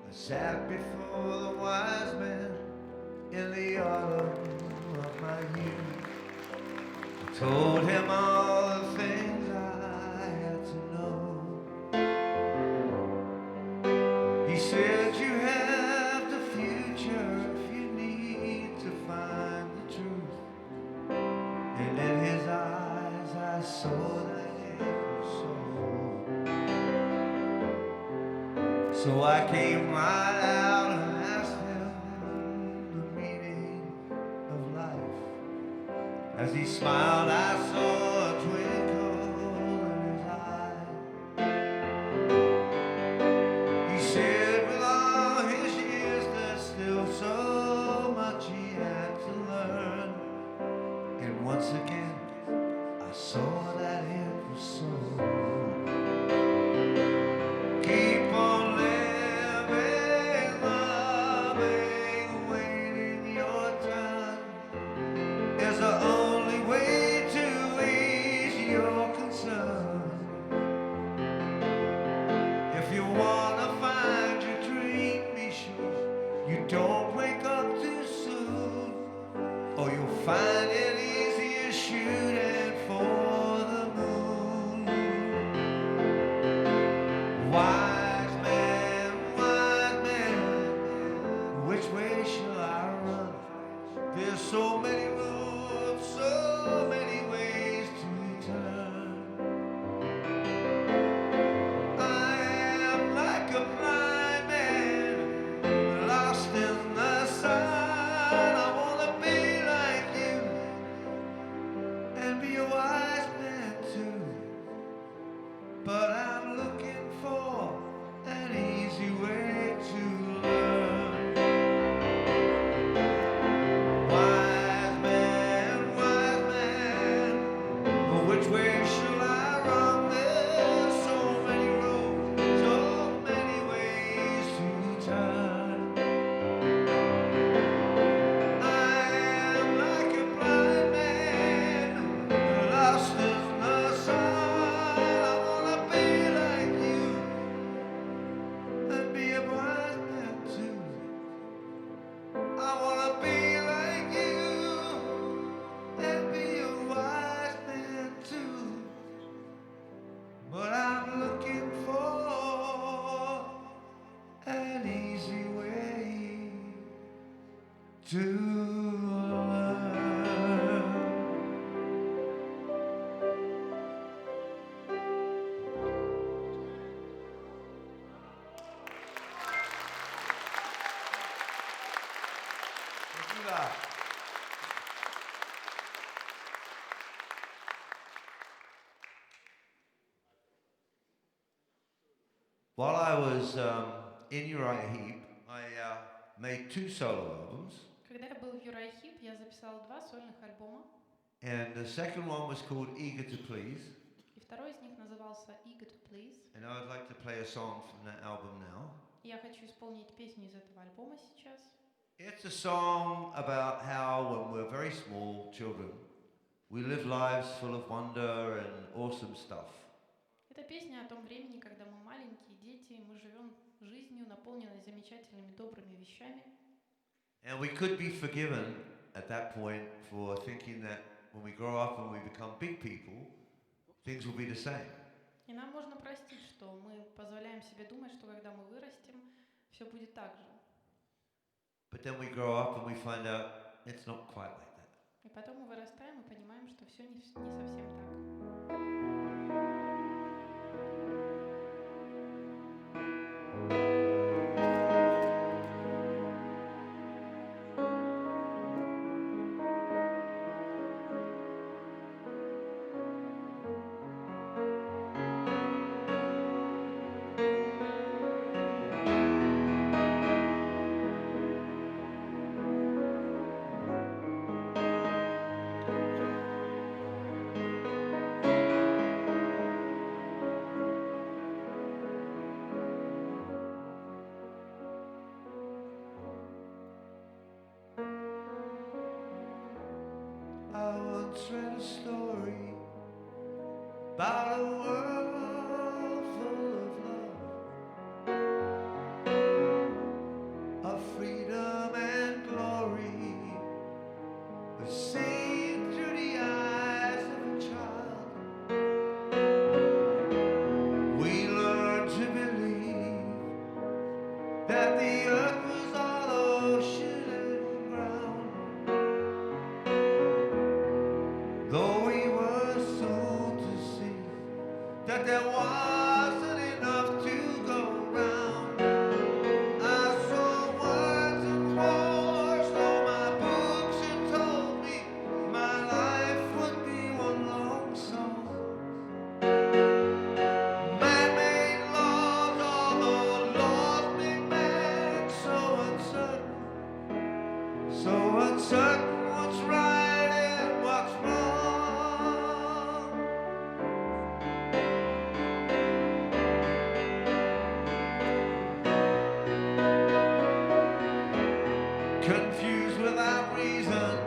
I sat before the wise men in the autumn of my youth. I told him all the things I had to know. He said, you have the future if you need to find the truth. And in his eyes I saw that it was so. So I came right out and asked him the meaning of life. As he smiled, I saw a twinkle in his eye. He said with all his years, there's still so much he had to learn. And once again, I saw that it was so. Keep on living, loving, waiting your time is the only way to ease your concern. If you wanna find your dream, be sure you don't wake up too soon, or you'll find it easier shooting for the moon. Wise man, which way shall I run? There's so many roads, so many ways to turn. I am like a blind man, lost in the sun. I wanna be like you and be a wise man too. But I'm looking for an easy way to learn. Wise man, which way shall I run? There's so many roads, so many ways to turn. I am like a blind man, lost in the sun. I wanna be like you and be a wise man too. I wanna be like you and be a wise man too. But I'm looking for an easy way to learn. While I was in Uriah Heep, I made 2 solo albums, Когда я был в Uriah Heep, я записала 2 сольных альбома, and the second one was called Eager to Please, и второй из них назывался Eager to Please. and I would like to play a song from that album now. Я хочу исполнить песню из этого альбома сейчас. It's a song about how when we're very small children, we live lives full of wonder and awesome stuff. Это песня о том времени, когда мы маленькие дети, мы живем жизнью, наполненной замечательными, добрыми вещами. And we could be forgiven at that point for thinking that when we grow up and we become big people, things will be the same. И нам можно простить, что мы позволяем себе думать, думать, что когда мы вырастем, все будет так же. But then we grow up and we find out it's not quite like that. И потом мы вырастаем и понимаем, что все не совсем так. I once read a story about a world full of love, of freedom and glory, was seen through the eyes of a child. We learned to believe that the earth was all ocean and ground, though we were soon to see that there wasn't enough to go round. I saw words and wars, though my books had told me my life would be one long song. Man-made laws, although laws make man so uncertain what's right and what's wrong. Confused without reason,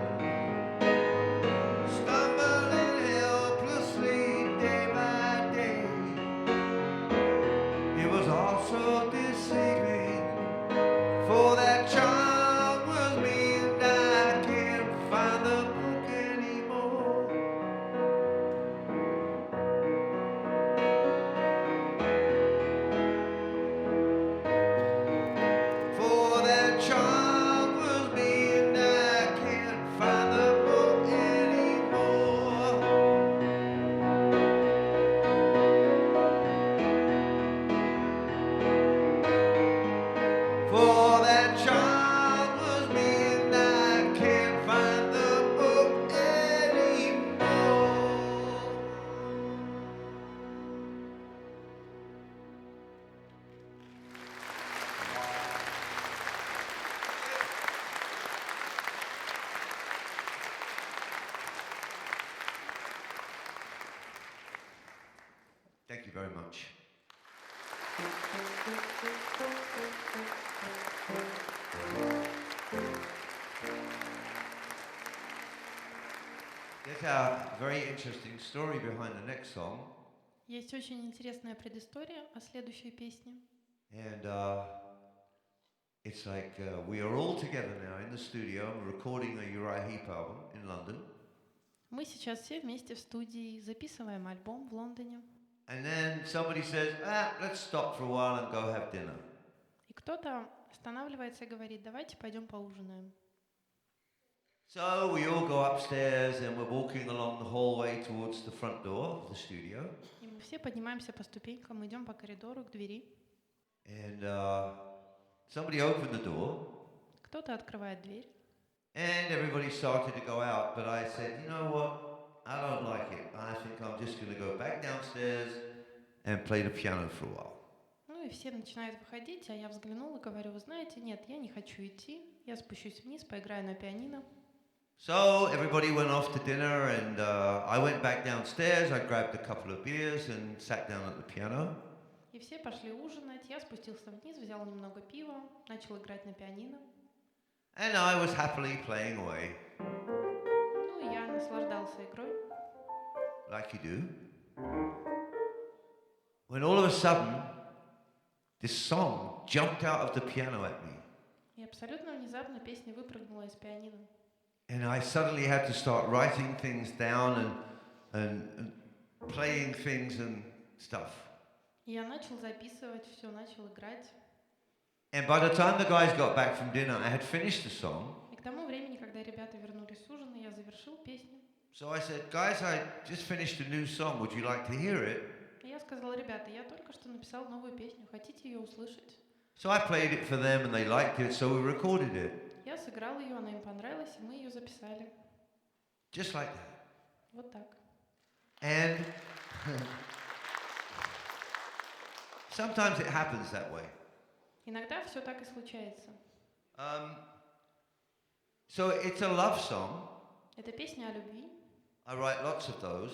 stumbling helplessly day by day. It was also deceiving, for that child was me and I can't find the book anymore. For that child was me and I can't find the book anymore. For that child was me and I can't find the book anymore. Thank you very much. There's a very interesting story behind the next song, Есть очень интересная предыстория о следующей песне. and it's like we are all together now in the studio. I'm recording a Uriah Heep album in London, Мы сейчас все вместе в студии записываем альбом в Лондоне. and then somebody says, let's stop for a while and go have dinner. И кто-то останавливается и говорит, давайте пойдем поужинаем. So we all go upstairs and we're walking along the hallway towards the front door of the studio. И мы все поднимаемся по ступенькам, идем по коридору к двери. And somebody opened the door Кто-то открывает дверь. and everybody started to go out. But I said, you know what? I don't like it. I think I'm just going to go back downstairs and play the piano for a while. Ну и все начинают выходить, а я взглянула и говорю, вы знаете, нет, я не хочу идти. Я спущусь вниз, поиграю на пианино. So everybody went off to dinner and I went back downstairs. I grabbed a couple of beers and sat down at the piano. И все пошли ужинать. Я спустился вниз, взял немного пива, начал играть на пианино. And I was happily playing away, Ну и я наслаждался игрой. like you do. When all of a sudden, this song jumped out of the piano at me. И абсолютно внезапно песня выпрыгнула из пианино. And I suddenly had to start writing things down and playing things and stuff. И я начал записывать все, начал играть. And by the time the guys got back from dinner, I had finished the song. И к тому времени, когда ребята вернулись с ужина, я завершил песню. So I said, guys, I just finished a new song. Would you like to hear it? И я сказал: ребята, я только что написал новую песню, хотите ее услышать? So I played it for them and they liked it, so we recorded it. Я сыграл ее, она им понравилась, и мы ее записали. Just like that. Вот так. And sometimes it happens that way. Иногда все так и случается. So it's a love song. Это песня о любви. I write lots of those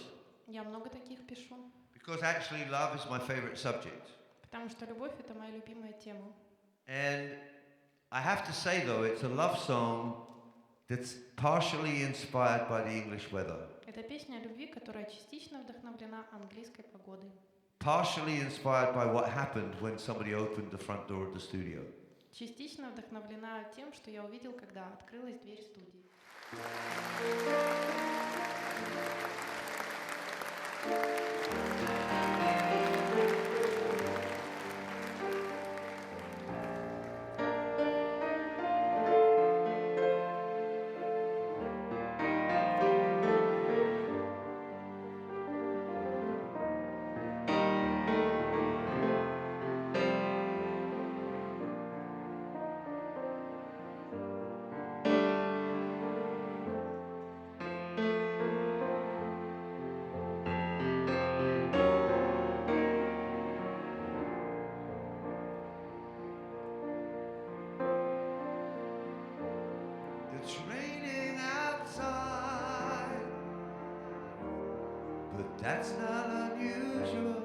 Я много таких пишу. because actually love is my favorite subject. Потому что любовь — это моя любимая тема. And I have to say though, it's a love song that's partially inspired by the English weather. Это песня о любви, которая частично вдохновлена английской погодой. Partially inspired by what happened when somebody opened the front door of the studio. Частично вдохновлена тем, что я увидел, когда открылась дверь студии. It's raining outside, but that's not unusual.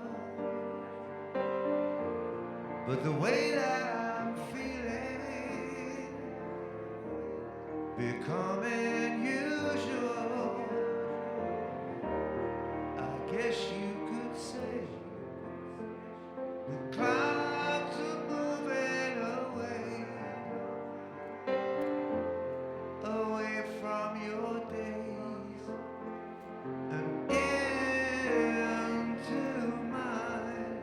But the way that I'm feeling, becoming usual, I guess you could say the clouds are moving away. Away from your days and into mine.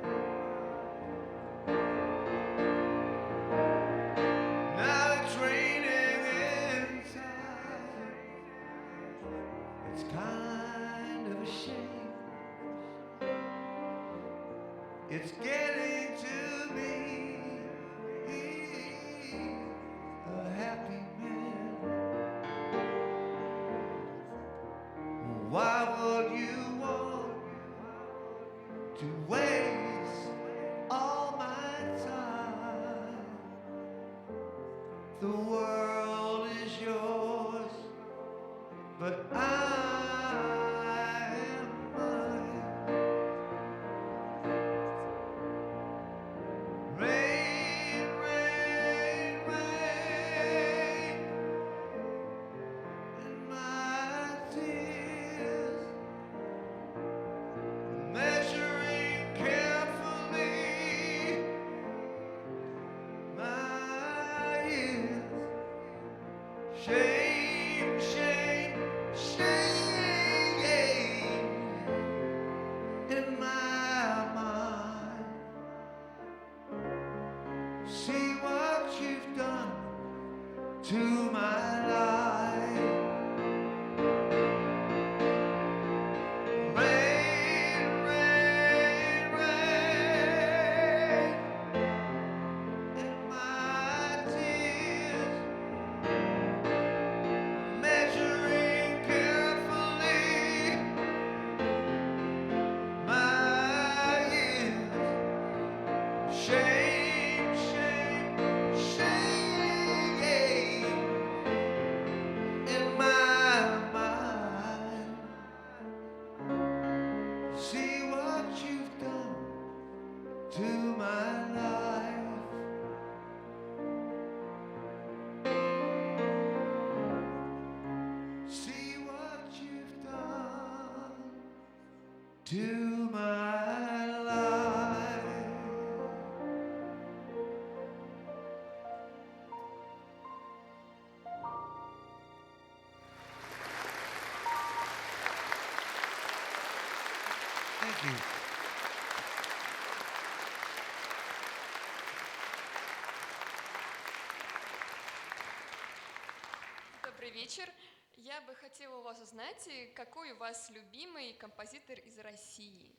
Now it's raining inside. It's kind of a shame. It's getting to me, a happy man. Why would you want to waste all my time? The world is yours, but I am mine. Rain, rain, rain, and my tears, measuring carefully my years. Shame, shame, shame in my mind. See what you've done to my life. Rain, rain, rain, and my tears, measuring carefully my years. Shame, shame, shame Добрый вечер. Я бы хотела у вас узнать, какой у вас любимый композитор из России?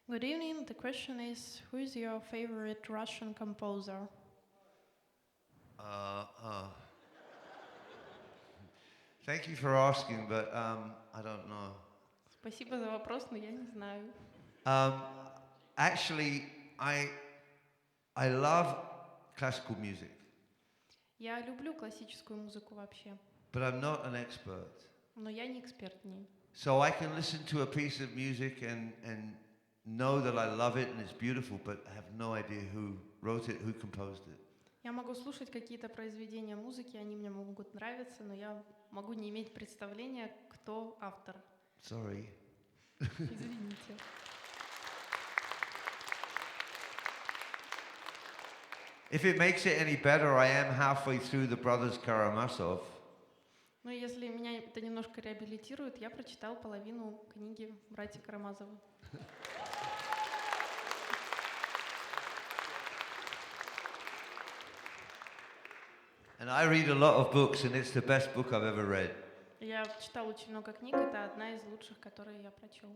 Good evening. The question is, who is your favorite Russian composer? Thank you for asking, but I don't know. Спасибо за вопрос, но я не знаю. Actually, I love classical music, Я люблю классическую музыку вообще, but I'm not an expert. но я не эксперт в ней. So I can listen to a piece of music and know that I love it and it's beautiful, but I have no idea who wrote it, who composed it. Я могу слушать какие-то произведения музыки, они мне могут нравиться, но я могу не иметь представления, кто автор. Sorry. Извините. If it makes it any better, I am halfway through the Brothers Karamazov. Но если меня это немножко реабилитирует, я прочитал половину книги «Братья Карамазовы». And I read a lot of books, and it's the best book I've ever read. Я читал очень много книг, это одна из лучших, которые я прочел.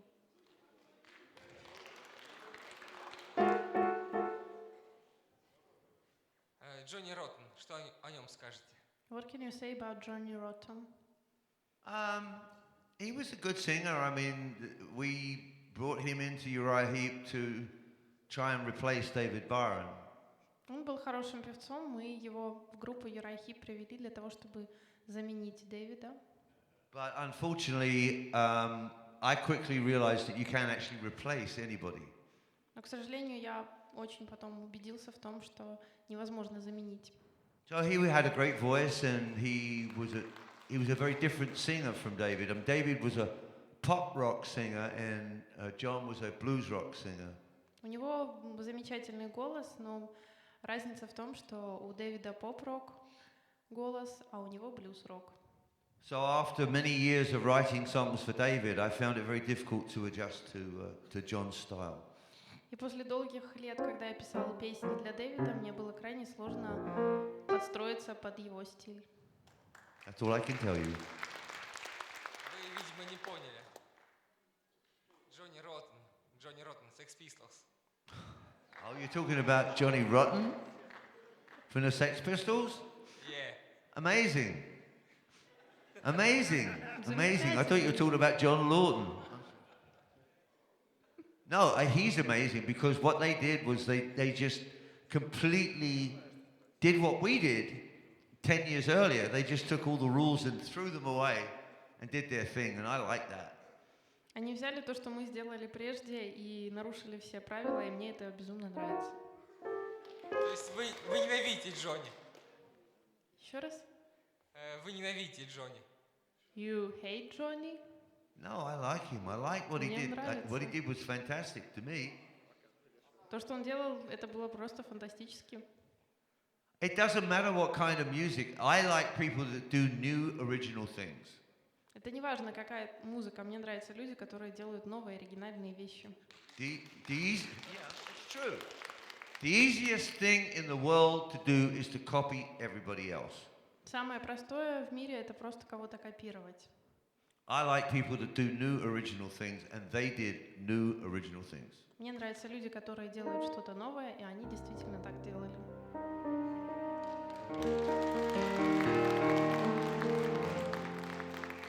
Джонни Роттен, что о нем скажете? What can you say about Johnny Rotten? He was a good singer. I mean, we brought him into Uriah Heep to try and replace David Byron. Он был хорошим певцом, мы его в группу Uriah Heep привели для того, чтобы заменить Дэвида. But unfortunately, I quickly realized that you can't actually replace anybody. Но, к сожалению, я очень потом убедился в том, что невозможно заменить. So he had a great voice, and he was a very different singer from David. David was a pop rock singer, and John was a blues rock singer. У него замечательный голос, но разница в том, что у Дэвида поп-рок голос, а у него блюз-рок. So after many years of writing songs for David, I found it very difficult to adjust to John's style. И после долгих лет, когда я писала песни для Дэвида, мне было крайне сложно подстроиться под его стиль. That's all I can tell you. Вы, видимо, не поняли. Джонни Роттен, Sex Pistols. Oh, you're talking about Johnny Rotten from the Sex Pistols? Yeah. Amazing. Amazing. Amazing. I thought you were talking about John Lawton. No, he's amazing because what they did was they just completely did what we did 10 years earlier. They just took all the rules and threw them away and did their thing, and I like that. Они взяли то, что мы сделали прежде, и нарушили все правила, и мне это безумно нравится. То есть вы ненавидите Джонни? Еще раз? Вы ненавидите Джонни? You hate Johnny? No, I like him. I like what he Мне did. нравится. What he did was fantastic to me. То, что он делал, это было просто фантастически. It doesn't matter what kind of music. I like people that do new original things. Это не важно, какая музыка. Мне нравятся люди, которые делают новые, оригинальные вещи. Yeah, it's true. The easiest thing in the world to do is to copy everybody else. Самое простое в мире — это просто кого-то копировать. I like people that do new original things, and they did new original things. Мне нравятся люди, которые делают что-то новое, и они действительно так делали.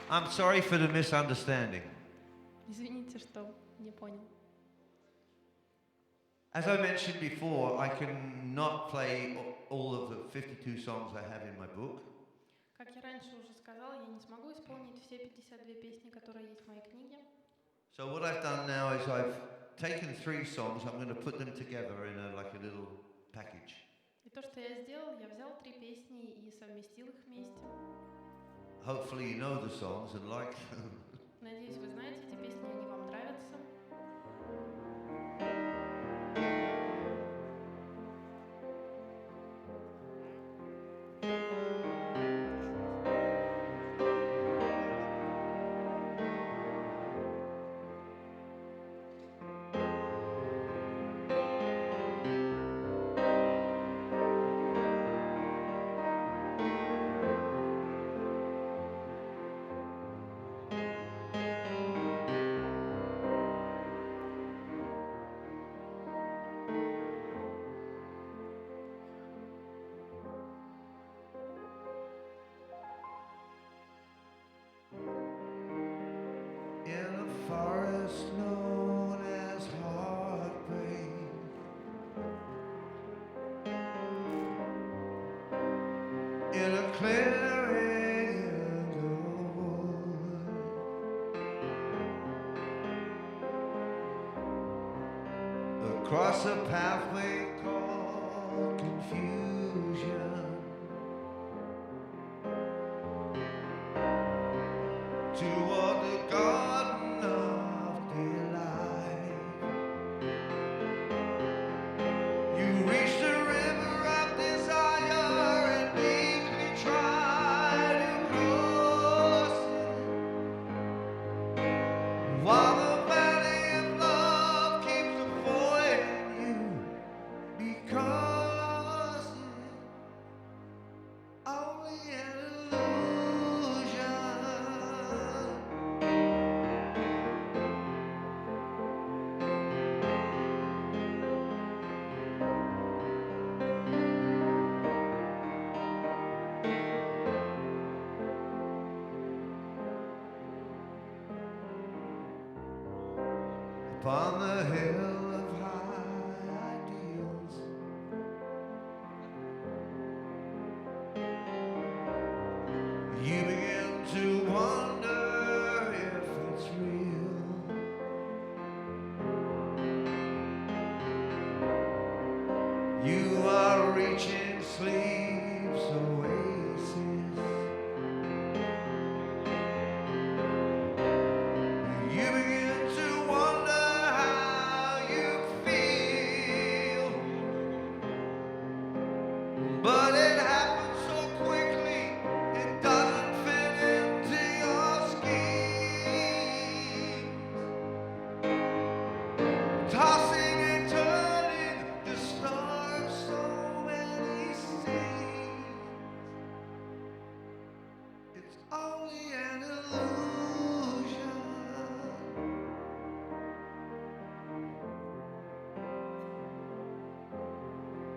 I'm sorry for the misunderstanding. Извините, что не понял. As I mentioned before, I cannot play all of the 52 songs I have in my book. Как я раньше уже сказала, я не смогу исполнить все 52 песни, которые есть в моей книге. So what I've done now is I've taken 3 songs, I'm going to put them together in like a little package. И то, что я сделал, я взял 3 песни и совместил их вместе. Hopefully you know the songs and like them. Надеюсь, вы знаете эти песни, они вам нравятся. clearing the wood across a pathway called confusion toward the garden of delight. You reach the river of desire and meekly try to cross it, while the valley of love keeps avoiding you, because it's only an illusion. Upon the hill of high ideals, you begin to wonder if it's real. You are reaching sleep's oasis. You begin to wonder how you feel, but it happens so quickly, it doesn't fit into your scheme. Tossing and turning, the star of so many seas. It's only an illusion.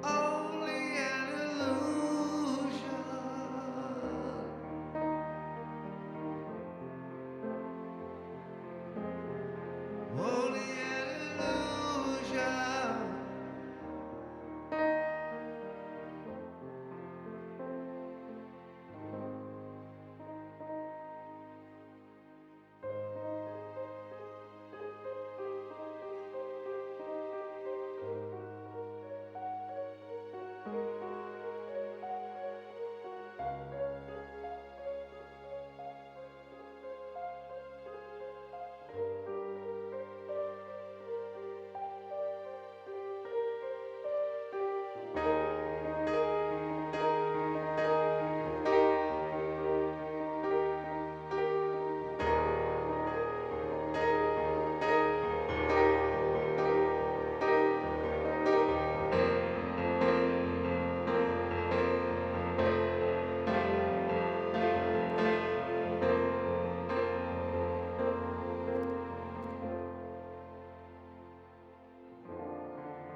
Only an illusion. Only an illusion.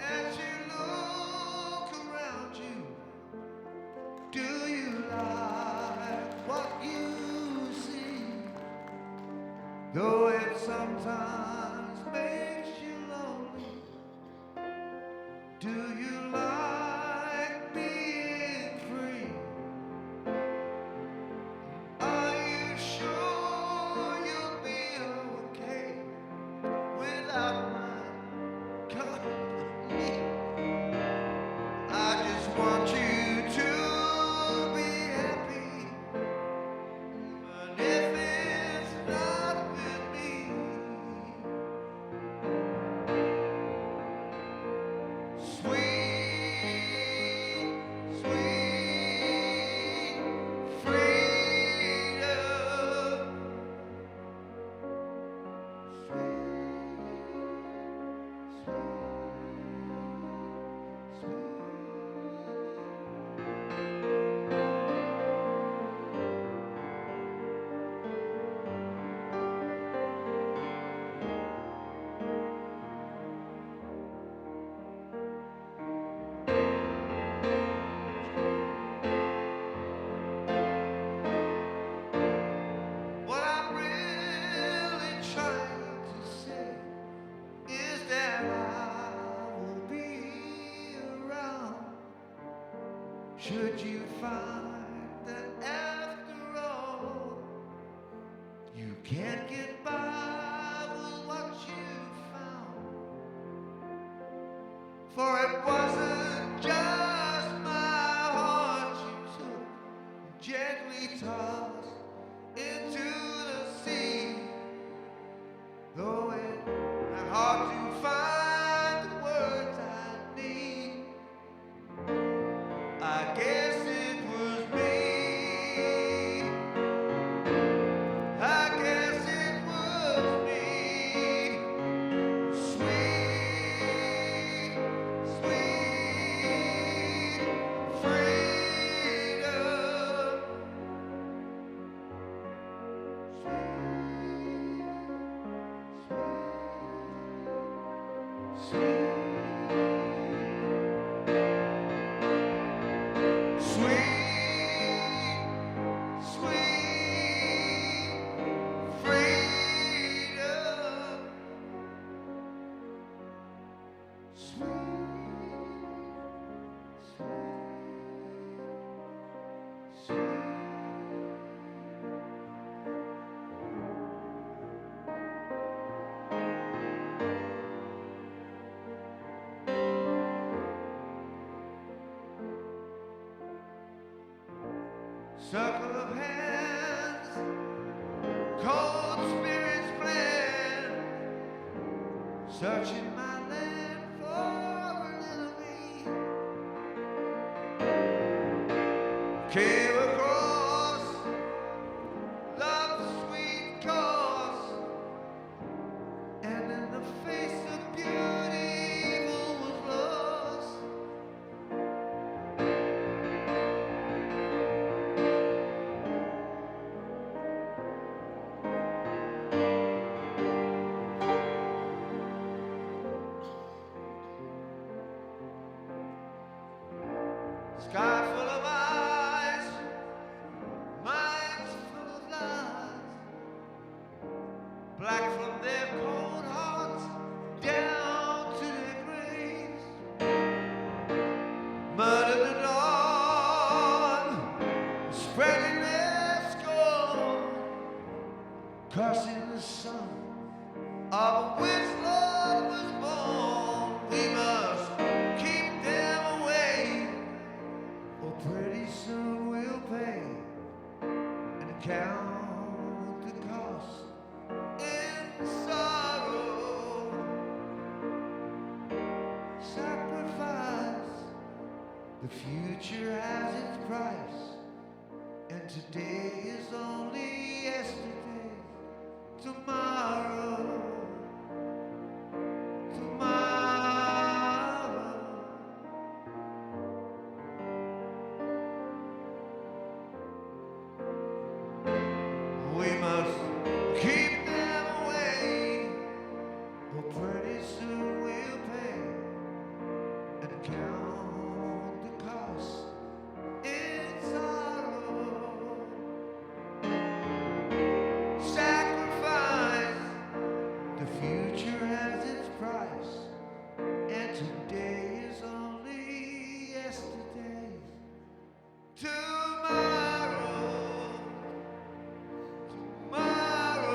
As you look around you, do you like what you see? Though it sometimes makes you lonely, do you like being free? Are you sure you'll be okay without my company? I just want you to be happy, but if it's not with me, sweet, sweet freedom. What I'm really trying to say is that I will be around should you find that For it wasn't just my heart you took and gently tossed into the sea. Though it's hard to find the words I need, I guess it was me. I guess it was me. Sweet, sweet freedom. Circle of hands, cold spirits plan, searching my land for an enemy. Came across love's sweet course, and in the face of beauty, evil was lost. Sky full of eyes, minds full of lies, black from their cold hearts down to their graves. Murdered at dawn, spreading their scorn, cursing the sun of which love was born. We must keep them away, or pretty soon we'll pay and count the cost in sorrow. Sacrifice, the future has its price, and today is only yesterday. Tomorrow, tomorrow. We must keep them away, or pretty soon we'll pay and count the cost in sorrow. Sacrifice, the future has its price, and today is only yesterday. Tomorrow, tomorrow.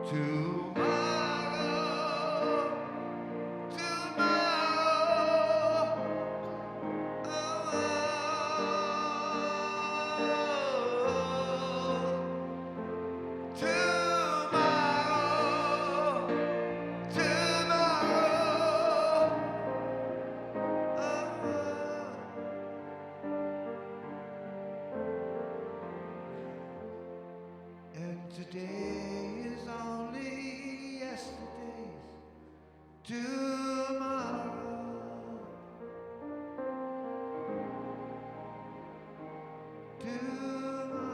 Tomorrow, tomorrow. And today is only yesterday's tomorrow. Tomorrow.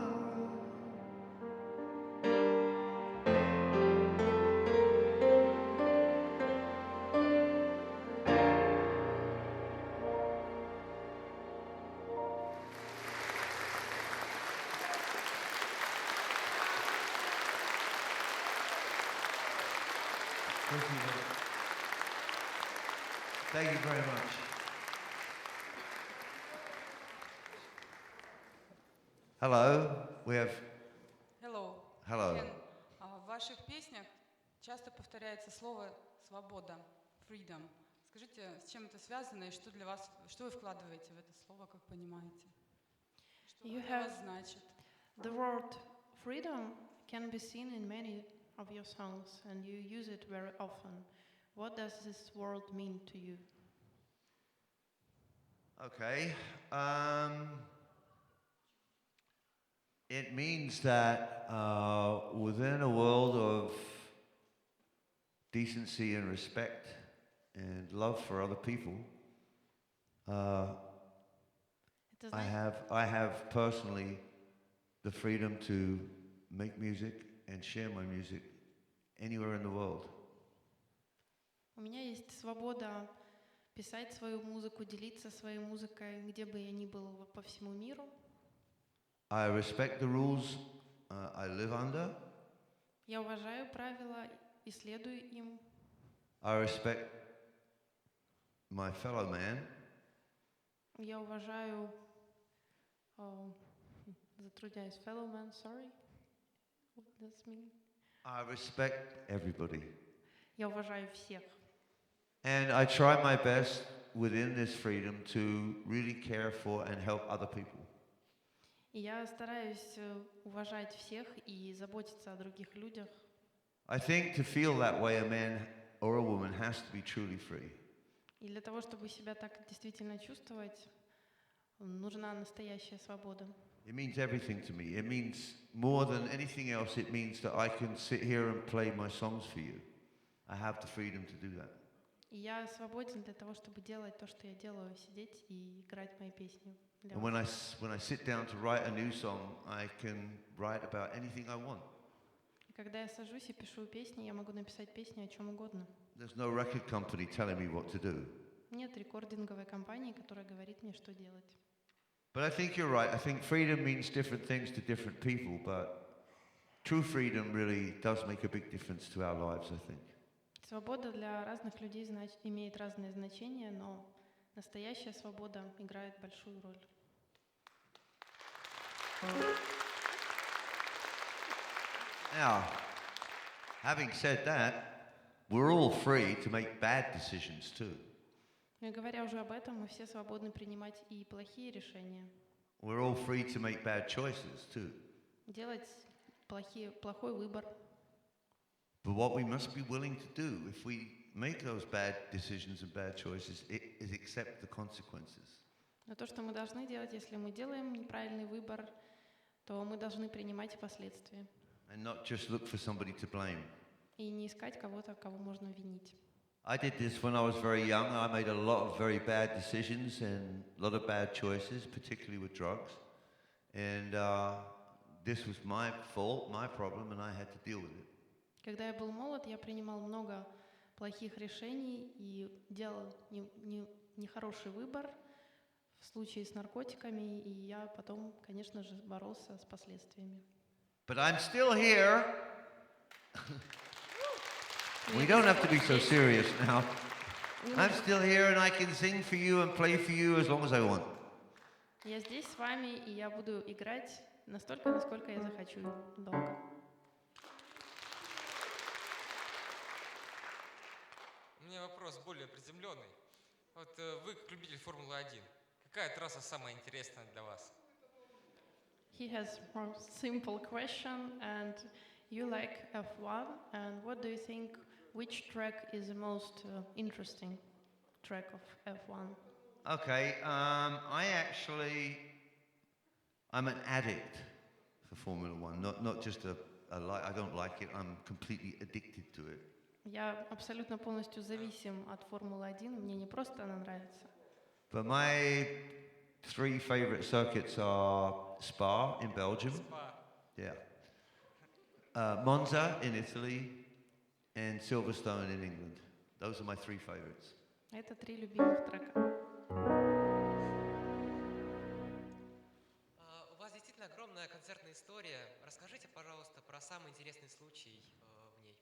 Thank you very much. Hello, we have Hello. Кен, в ваших песнях часто повторяется слово «свобода», freedom. Скажите, с чем это связано и что для вас, что вы вкладываете в это слово, как понимаете? Что You для вас have значит? the word freedom can be seen in many of your songs, and you use it very often. What does this word mean to you? Okay. It means that within a world of decency and respect and love for other people, Это I have personally the freedom to make music and share my music anywhere in the world. У меня есть свобода писать свою музыку, делиться своей музыкой, где бы я ни был по всему миру. I respect the rules I live under. Я уважаю правила и следую им. I respect my fellow man. Я уважаю, затрудняюсь, fellow man, sorry. What does this mean? I respect everybody. Я уважаю всех. And I try my best within this freedom to really care for and help other people. И я стараюсь уважать всех и заботиться о других людях. I think to feel that way, a man or a woman has to be truly free. И для того, чтобы себя так действительно чувствовать, нужна настоящая свобода. It means everything to me. It means more than anything else. It means that I can sit here and play my songs for you. I have the freedom to do that. И я свободен для того, чтобы делать то, что я делаю, сидеть и играть мои песни. для And вас. when I sit down to write a new song, I can write about anything I want. И когда я сажусь и пишу песни, я могу написать песни о чем угодно. There's no record company telling me what to do. Нет рекординговой компании, которая говорит мне, что делать. But I think you're right. I think freedom means different things to different people, but true freedom really does make a big difference to our lives, I think. Свобода для разных людей имеет разные значения, но настоящая свобода играет большую роль. Now, having said that, we're all free to make bad decisions too. Ну и говоря уже об этом, мы все свободны принимать и плохие решения, We're all free to make bad choices too. делать плохой выбор. But what we must be willing to do if we make those bad decisions and bad choices is accept the consequences. Но то, что мы должны делать, если мы делаем неправильный выбор, то мы должны принимать последствия And not just look for somebody to blame. и не искать кого-то, кого можно винить. I did this when I was very young. I made a lot of very bad decisions and a lot of bad choices, particularly with drugs. And this was my fault, my problem, and I had to deal with it. Когда я был молод, я принимал много плохих решений и делал нехороший выбор в случае с наркотиками, и я потом, конечно же, боролся с последствиями. But I'm still here. We don't have to be so serious now. I'm still here and I can sing for you and play for you as long as I want. Я здесь с вами, и я буду играть настолько, насколько я захочу долго. У меня вопрос более приземленный. Вот вы, как любитель Формулы-1, какая трасса самая интересная для вас? He has a more simple question, and you like F1, and what do you think, which track is the most interesting track of F1? Okay, I'm an addict for Formula One, not just I don't like it, I'm completely addicted to it. Я абсолютно полностью зависим от Формулы-1, мне не просто она нравится. But my three favorite circuits are Spa in Belgium, yeah, Monza in Italy, and Silverstone in England. Those are my three favorites. Это 3 любимых трека. У вас действительно огромная концертная история. Расскажите, пожалуйста, про самый интересный случай в ней.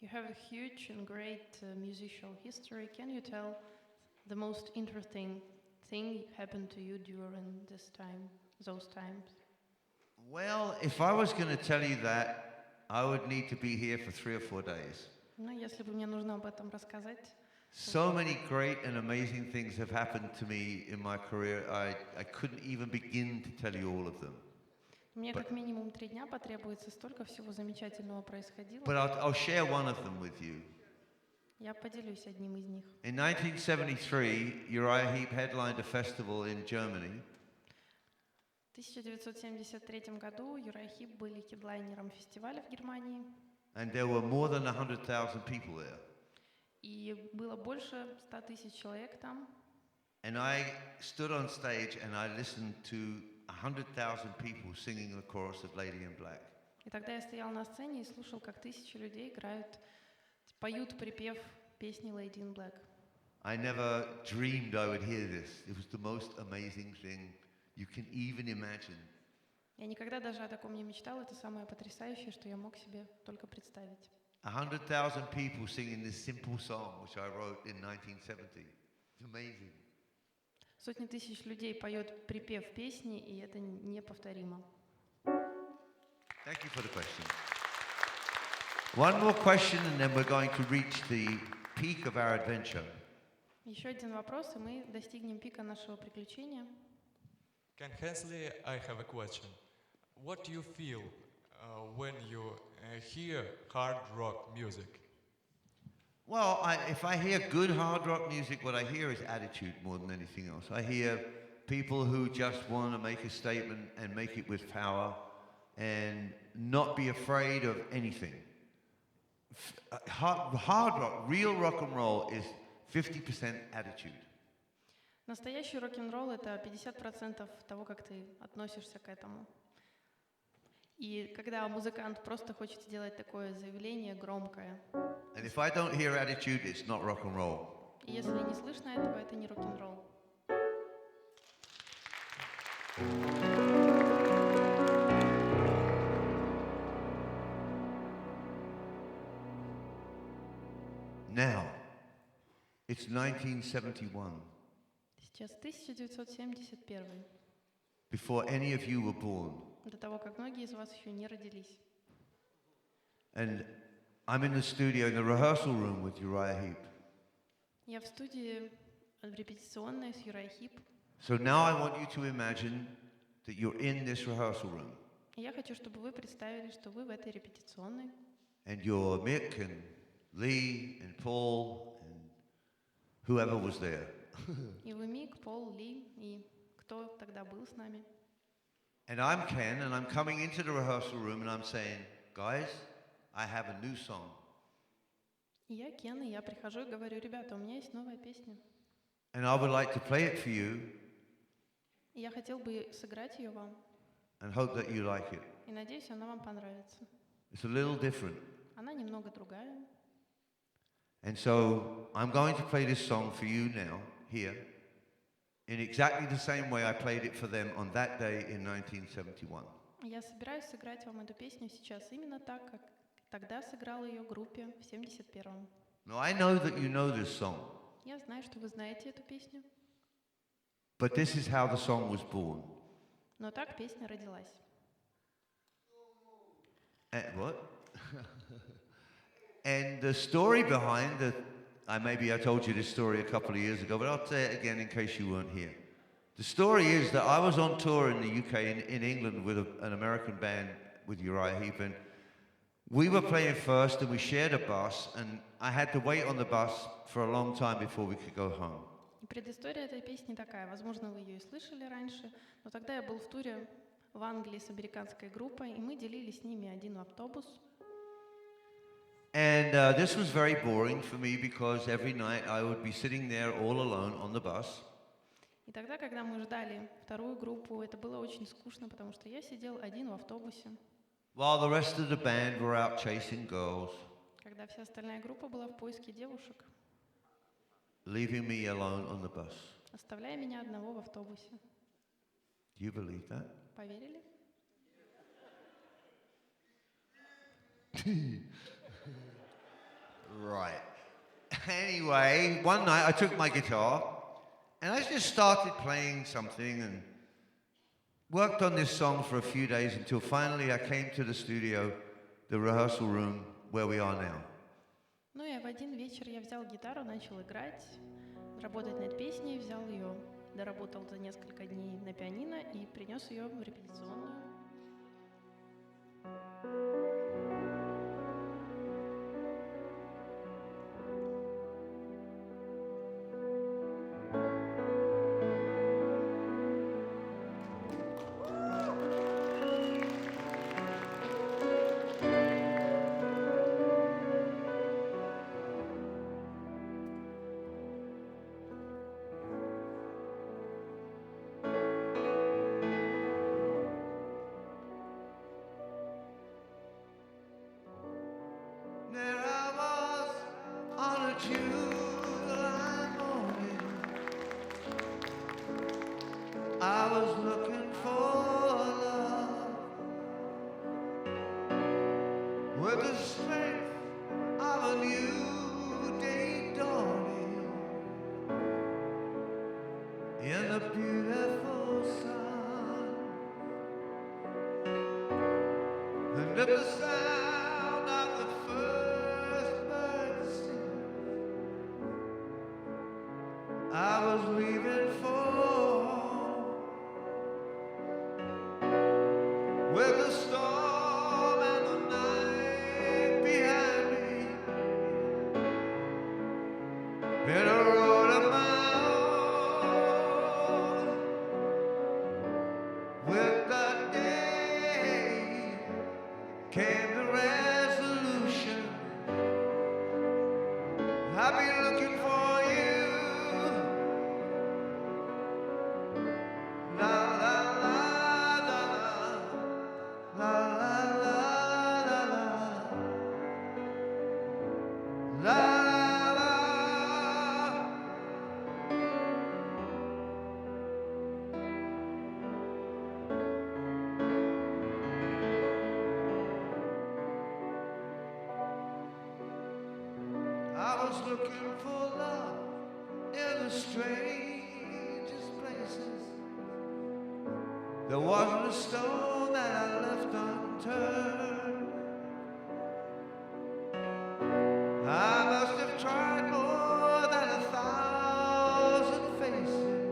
You have a huge and great musical history. Can you tell the most interesting thing happened to you during this time, those times? Well, if I was going to tell you that, I would need to be here for 3 or 4 days. Но если бы мне нужно об этом рассказать, So many great and amazing things have happened to me in my career. I couldn't even begin to tell you all of them. мне как минимум 3 дня потребуется, столько всего замечательного происходило. But I'll share one of them with you. Я поделюсь одним из них. In 1973, Uriah Heep headlined a festival in Germany. В 1973 году Юрай Хип были хедлайнером фестиваля в Германии. And there were more than 100,000 people there. И было больше 100 тысяч человек там. And I stood on stage and I listened to 100,000 people singing the chorus of Lady in Black. И тогда я стоял на сцене и слушал, как тысячи людей играют, поют припев песни Lady in Black. I never dreamed I would hear this. It was the most amazing thing you can even imagine. Я никогда даже о таком не мечтал. Это самое потрясающее, что я мог себе только представить. 100,000 people singing this simple song, which I wrote in 1970. It's amazing. Сотни тысяч людей поют припев песни, и это неповторимо. Thank you for the question. One more question, and then we're going to reach the peak of our adventure. Еще один вопрос, и мы достигнем пика нашего приключения. Ken Hensley, I have a question. What do you feel when you hear hard rock music? Well, if I hear good hard rock music, what I hear is attitude more than anything else. I hear people who just want to make a statement and make it with power and not be afraid of anything. Hard rock, real rock and roll is 50% attitude. Настоящий рок-н-ролл — это 50% того, как ты относишься к этому. И когда музыкант просто хочет сделать такое заявление громкое, And if I don't hear attitude, it's not rock and roll. и если не слышно этого, это не рок-н-ролл. Now, it's 1971. Сейчас 1971. Before any of you were born. До того, как многие из вас еще не родились. And I'm in the studio, in the rehearsal room with Uriah Heep. Я в студии в репетиционной с Юрай Хип. So now I want you to imagine that you're in this rehearsal room. Я хочу, чтобы вы представили, что вы в этой репетиционной. And you're Mick and Lee and Paul and whoever was there. И вы Мик, Пол, Ли и кто тогда был с нами. And I'm Ken, and I'm coming into the rehearsal room and I'm saying, guys, I have a new song. И я Кен, и я прихожу и говорю: ребята, у меня есть новая песня. And I would like to play it for you. И я хотел бы сыграть ее вам. And hope that you like it. И надеюсь, она вам понравится. It's a little different. Она немного другая. And so I'm going to play this song for you now, here, in exactly the same way I played it for them on that day in 1971. Я собираюсь сыграть вам эту песню сейчас именно так, как тогда сыграл ее группе в 71-м. Now I know that you know this song. Я знаю, что вы знаете эту песню. But this is how the song was born. Но так песня родилась. What? And the story behind the, maybe I told you this story a couple of years ago, but I'll say it again in case you weren't here. The story is that I was on tour in the UK, in England, with an American band with Uriah Heep, and we were playing first, and we shared a bus, and I had to wait on the bus for a long time before we could go home. Предыстория этой песни такая. Возможно, вы ее и слышали раньше, но тогда я был в туре в Англии с американской группой, и мы делили с ними один автобус. And this was very boring for me because every night I would be sitting there all alone on the bus. И тогда, когда мы ждали вторую группу, это было очень скучно, потому что я сидел один в автобусе. While the rest of the band were out chasing girls. Когда вся остальная группа была в поиске девушек. Leaving me alone on the bus. Оставляя меня одного в автобусе. Do you believe that? Поверили? Right. Anyway, one night I took my guitar and I just started playing something, and worked on this song for a few days until finally I came to the studio, the rehearsal room, where we are now. Ну и в один вечер я взял гитару, начал играть, работать над песней, взял ее, доработал за несколько дней на пианино и принес ее в репетиционную. I was looking for love with the strength of a new day dawning in the beautiful sun, and at the sound of the first bird sing, I was leaving for with the storm and the night behind me, in a road of my own, with the day came the resolution. I've been looking for you. La la la la la la la la la la la. I was looking for love in the strangest places. There wasn't a stone that I left unturned. I must have tried more than 1,000 faces.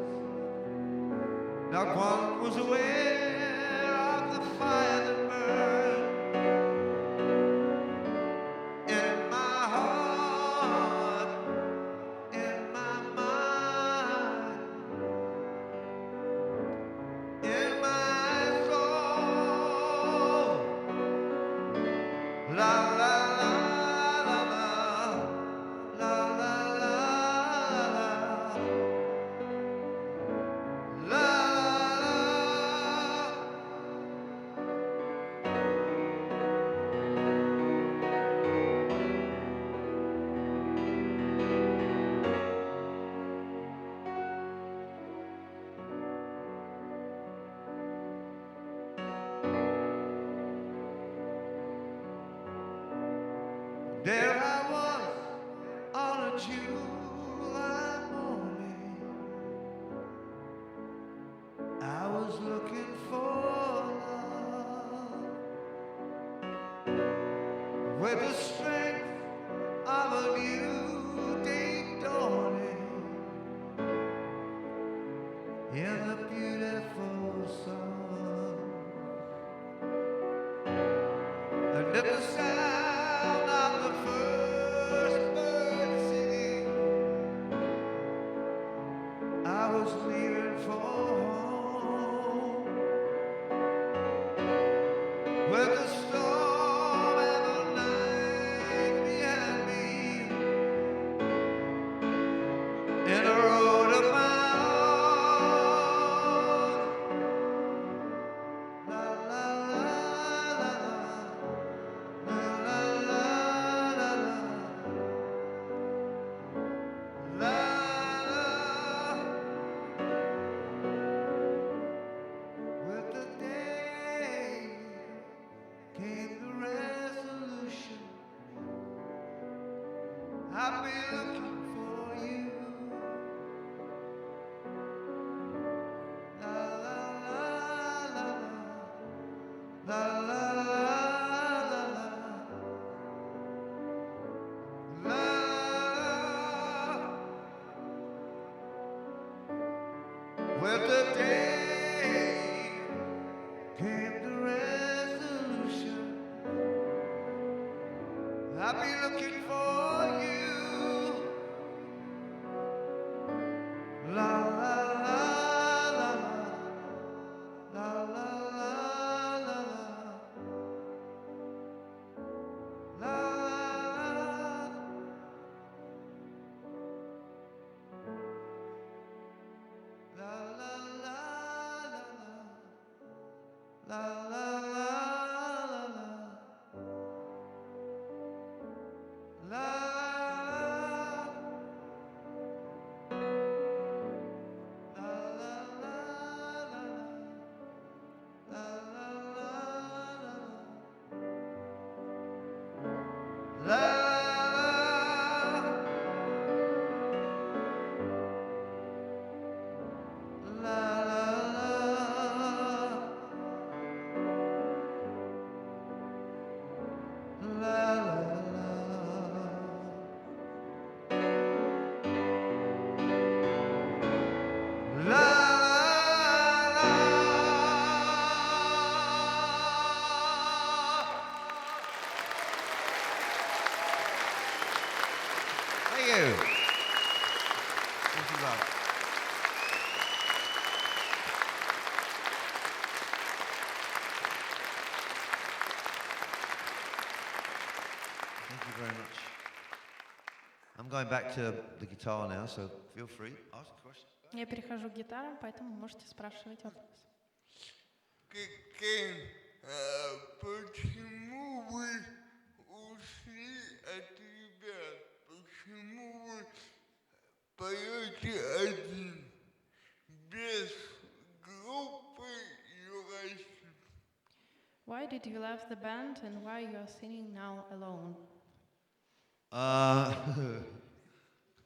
Not one was aware of the fire that burned in my heart, in my mind, in my soul. La la la la la la la la la la. There I was on a July morning. I was looking for love with the strength of a new day dawning in the beautiful sun, and at the sound of the first bird singing, I was leaving for home, with the storm and the night behind me, in a road of my own. La la la la la la la la la la. With the day came the resolution. I've been looking for you. La la la I'll be looking for you. La la la la la la la la la la. La la la la la la la la. Thank you. Thank you, love. Thank you very much. I'm going back to the guitar now, so feel free, ask a question. Я перехожу к гитарам, поэтому можете спрашивать вопрос. Почему вы ушли от ребят? Почему вы поете один, без группы Юрасик? Why did you leave the band and why you are singing now alone?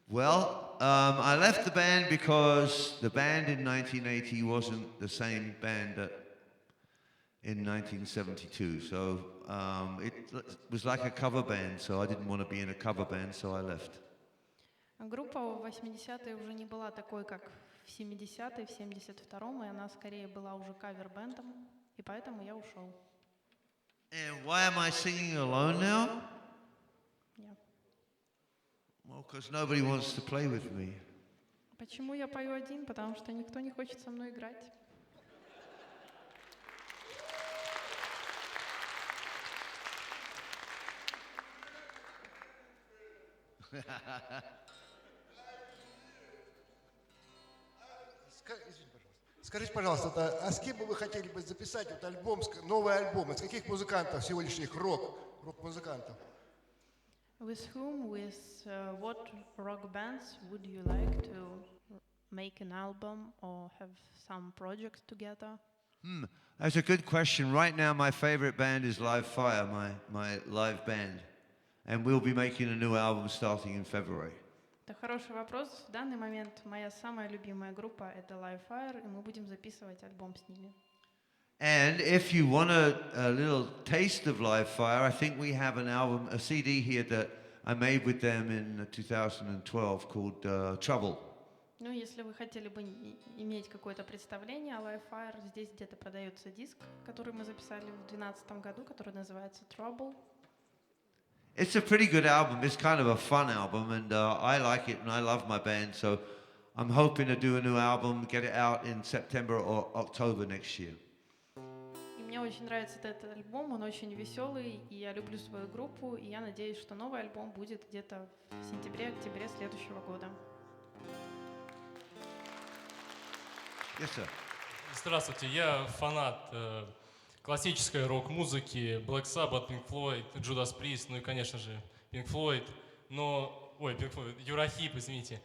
Well, I left the band because the band in 1980 wasn't the same band that in 1972. So it was like a cover band, so I didn't want to be in a cover band, so I left. Группа в 80-е уже не была такой, как в 70-е, в 72-м, и она скорее была уже кавер-бэндом, и поэтому я ушел. And why am I singing alone now? Yeah. Well, because nobody wants to play with me. Почему я пою один? Потому что никто не хочет со мной играть. Извините, пожалуйста. Скажите, пожалуйста, а с кем бы вы хотели бы записать вот альбом, новый альбом? Из каких музыкантов сегодняшних рок-музыкантов? With whom, with what rock bands would you like to make an album or have some projects together? That's a good question. Right now, my favorite band is Live Fire, my live band. And we'll be making a new album starting in February. Это хороший вопрос. В данный момент моя самая любимая группа — это Live Fire, и мы будем записывать альбом с ними. And if you want a little taste of Live Fire, I think we have an album, a CD here that I made with them in 2012 called Trouble. Ну, если вы хотели бы иметь какое-то представление о Live Fire, здесь где-то продается диск, который мы записали в 2012 году, который называется Trouble. It's a pretty good album. It's kind of a fun album, and I like it, and I love my band. So I'm hoping to do a new album, get it out in September or October next year. И мне очень нравится этот альбом, он очень веселый, и я люблю свою группу, и я надеюсь, что новый альбом будет где-то в сентябре-октябре следующего года. Yes, sir. Здравствуйте, я фанат классической рок-музыки, Black Sabbath, Pink Floyd, Judas Priest, ну и, конечно же, Pink Floyd, Pink Floyd, Юрахип, извините.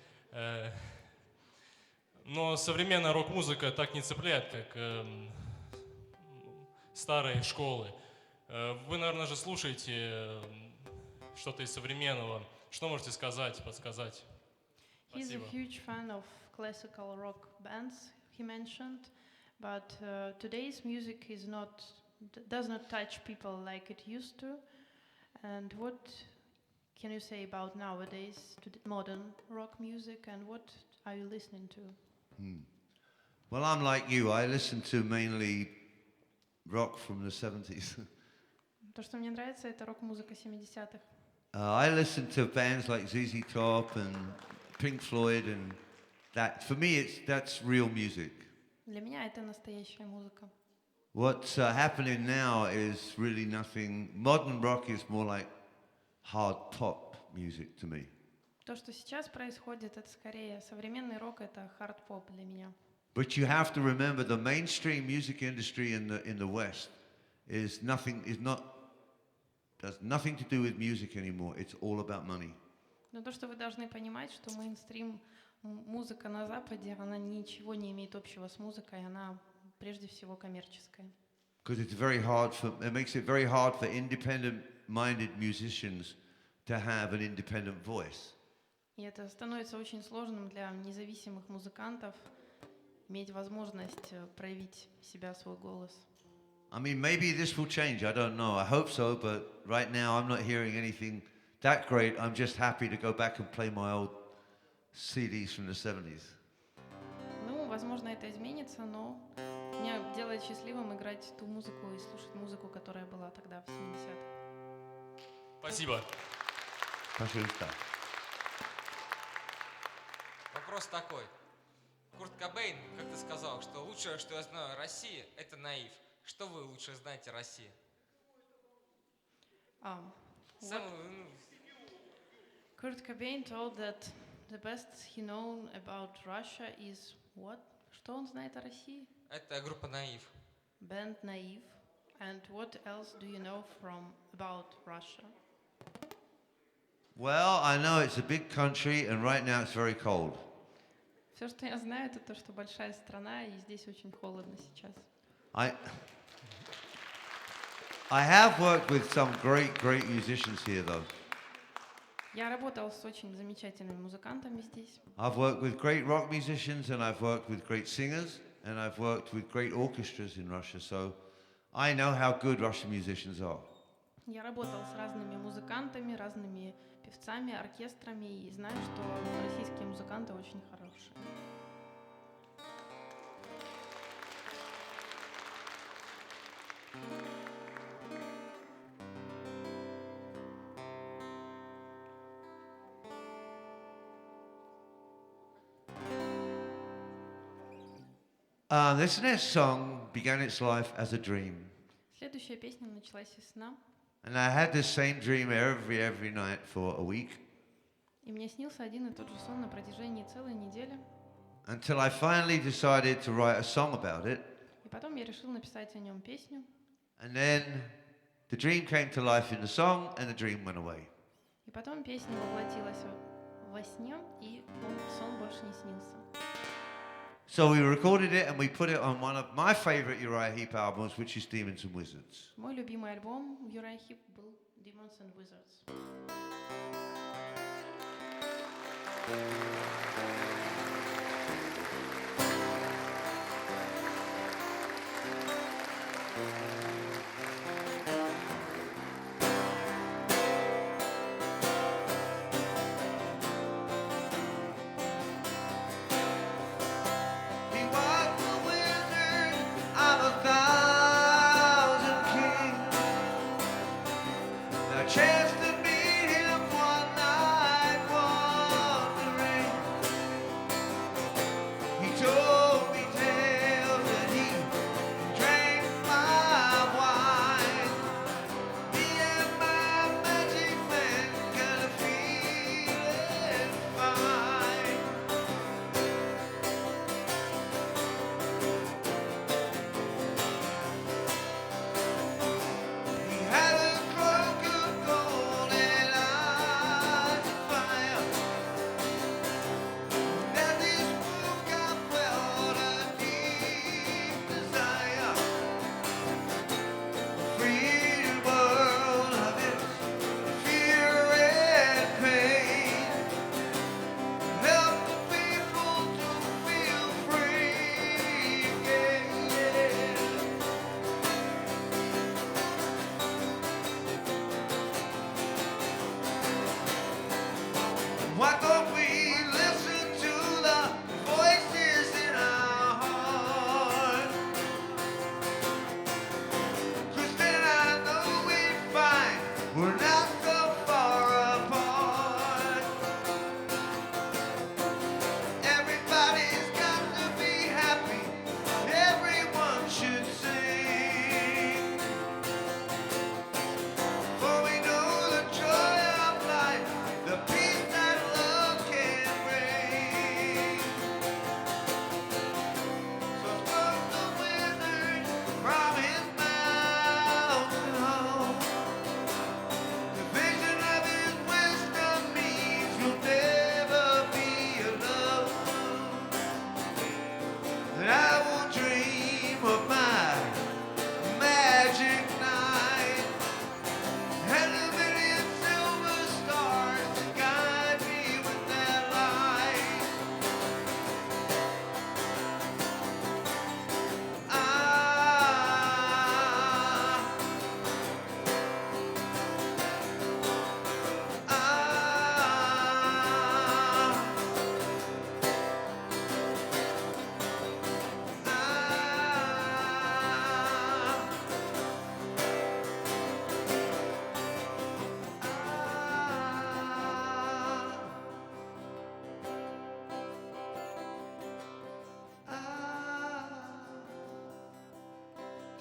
Но современная рок-музыка так не цепляет, как старые школы. Вы, наверное, же слушаете что-то из современного. Что можете сказать, подсказать? He's a huge fan of classical rock bands, he mentioned, but today's music does not touch people like it used to. And what can you say about nowadays modern rock music, and what are you listening to? Well, I'm like you. I listen to mainly rock from the 70s. То, что мне нравится, это рок-музыка 70-х. I listen to bands like ZZ Top and Pink Floyd, and that for me, that's real music. Для меня это настоящая музыка. What's happening now is really nothing. Modern rock is more like hard pop music to me. То, что сейчас происходит, это скорее современный рок, это хард-поп для меня. But you have to remember the mainstream music industry in the West has nothing to do with music anymore. It's all about money. Но то, что вы должны понимать, что мейнстрим музыка на Западе, она ничего не имеет общего с музыкой, она прежде всего коммерческая. Because it makes it very hard for independent-minded musicians to have an independent voice. И это становится очень сложным для независимых музыкантов иметь возможность проявить себя, свой голос. I mean, maybe this will change. I don't know. I hope so, but right now I'm not hearing anything that great. I'm just happy to go back and play my old CDs from the 70s. Ну, возможно, это изменится, но меня делает счастливым играть ту музыку и слушать музыку, которая была тогда, в 70-х. Спасибо. Пожалуйста. Вопрос такой. Курт Кобейн как-то сказал, что лучшее, что я знаю о России, это наив. Что вы лучше знаете о России? Kurt Cobain told that the best he known about Russia is what? Что он знает о России? Это группа Наив. Band Naive. And what else do you know about Russia? Well, I know it's a big country, and right now it's very cold. Все, что я знаю, это то, что большая страна, и здесь очень холодно сейчас. I have worked with some great musicians here, though. Я работал с очень замечательными музыкантами здесь. I've worked with great rock musicians, and I've worked with great singers, and I've worked with great orchestras in Russia, so I know how good Russian musicians are. Я работал с разными музыкантами, разными певцами, оркестрами, и знаю, что российские музыканты очень хорошие. This next song began its life as a dream. Следующая песня началась из сна. And I had this same dream every night for a week. И мне снился один и тот же сон на протяжении целой недели. Until I finally decided to write a song about it. И потом я решил написать о нем песню. And then the dream came to life in the song, and the dream went away. И потом песня воплотилась во сне, и сон больше не снился. So we recorded it and we put it on one of my favorite Uriah Heep albums, which is Demons and Wizards. Мой любимый альбом Uriah Heep был Demons and Wizards. Chance to meet him one night wandering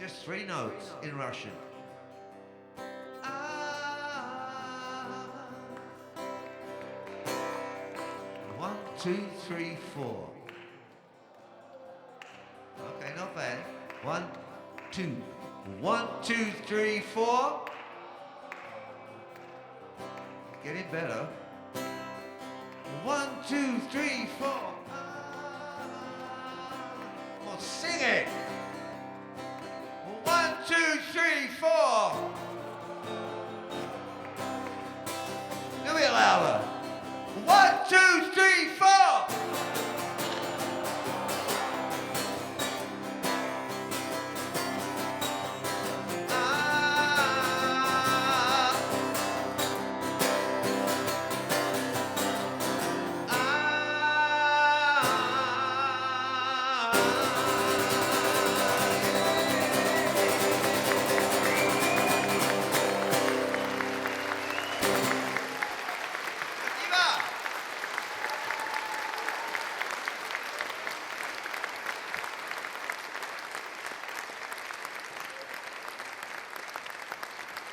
Just 3 notes in Russian. One, two, three, four. Okay, not bad. 1, 2. 1, 2, 3, 4. Getting better. 1, 2, 3, 4. Come on, sing it. 1, 2, 3, 4. Do it louder. 1, 2, 3, 4.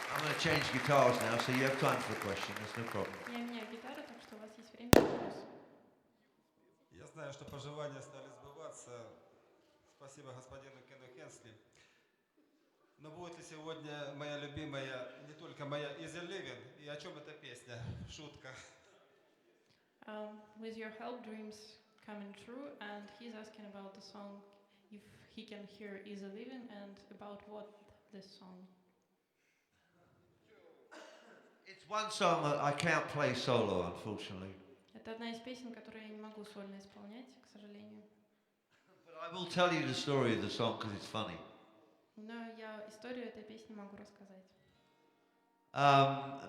I'm going to change guitars now, so you have time for a question. That's no problem. Я меняю гитару, так что у вас есть время на вопрос. Я знаю, что пожелания стали сбываться. Спасибо господину Кену Хенсли. Но будет ли сегодня моя любимая, не только моя, Easy Living? И о чем эта песня? Шутка. With your help, dreams coming true, and he's asking about the song, if he can hear Easy Living, and about what this song. It's one song that I can't play solo, unfortunately. Это одна из песен, которую я не могу сольно исполнять, к сожалению. But I will tell you the story of the song because it's funny. Но я историю этой песни могу рассказать.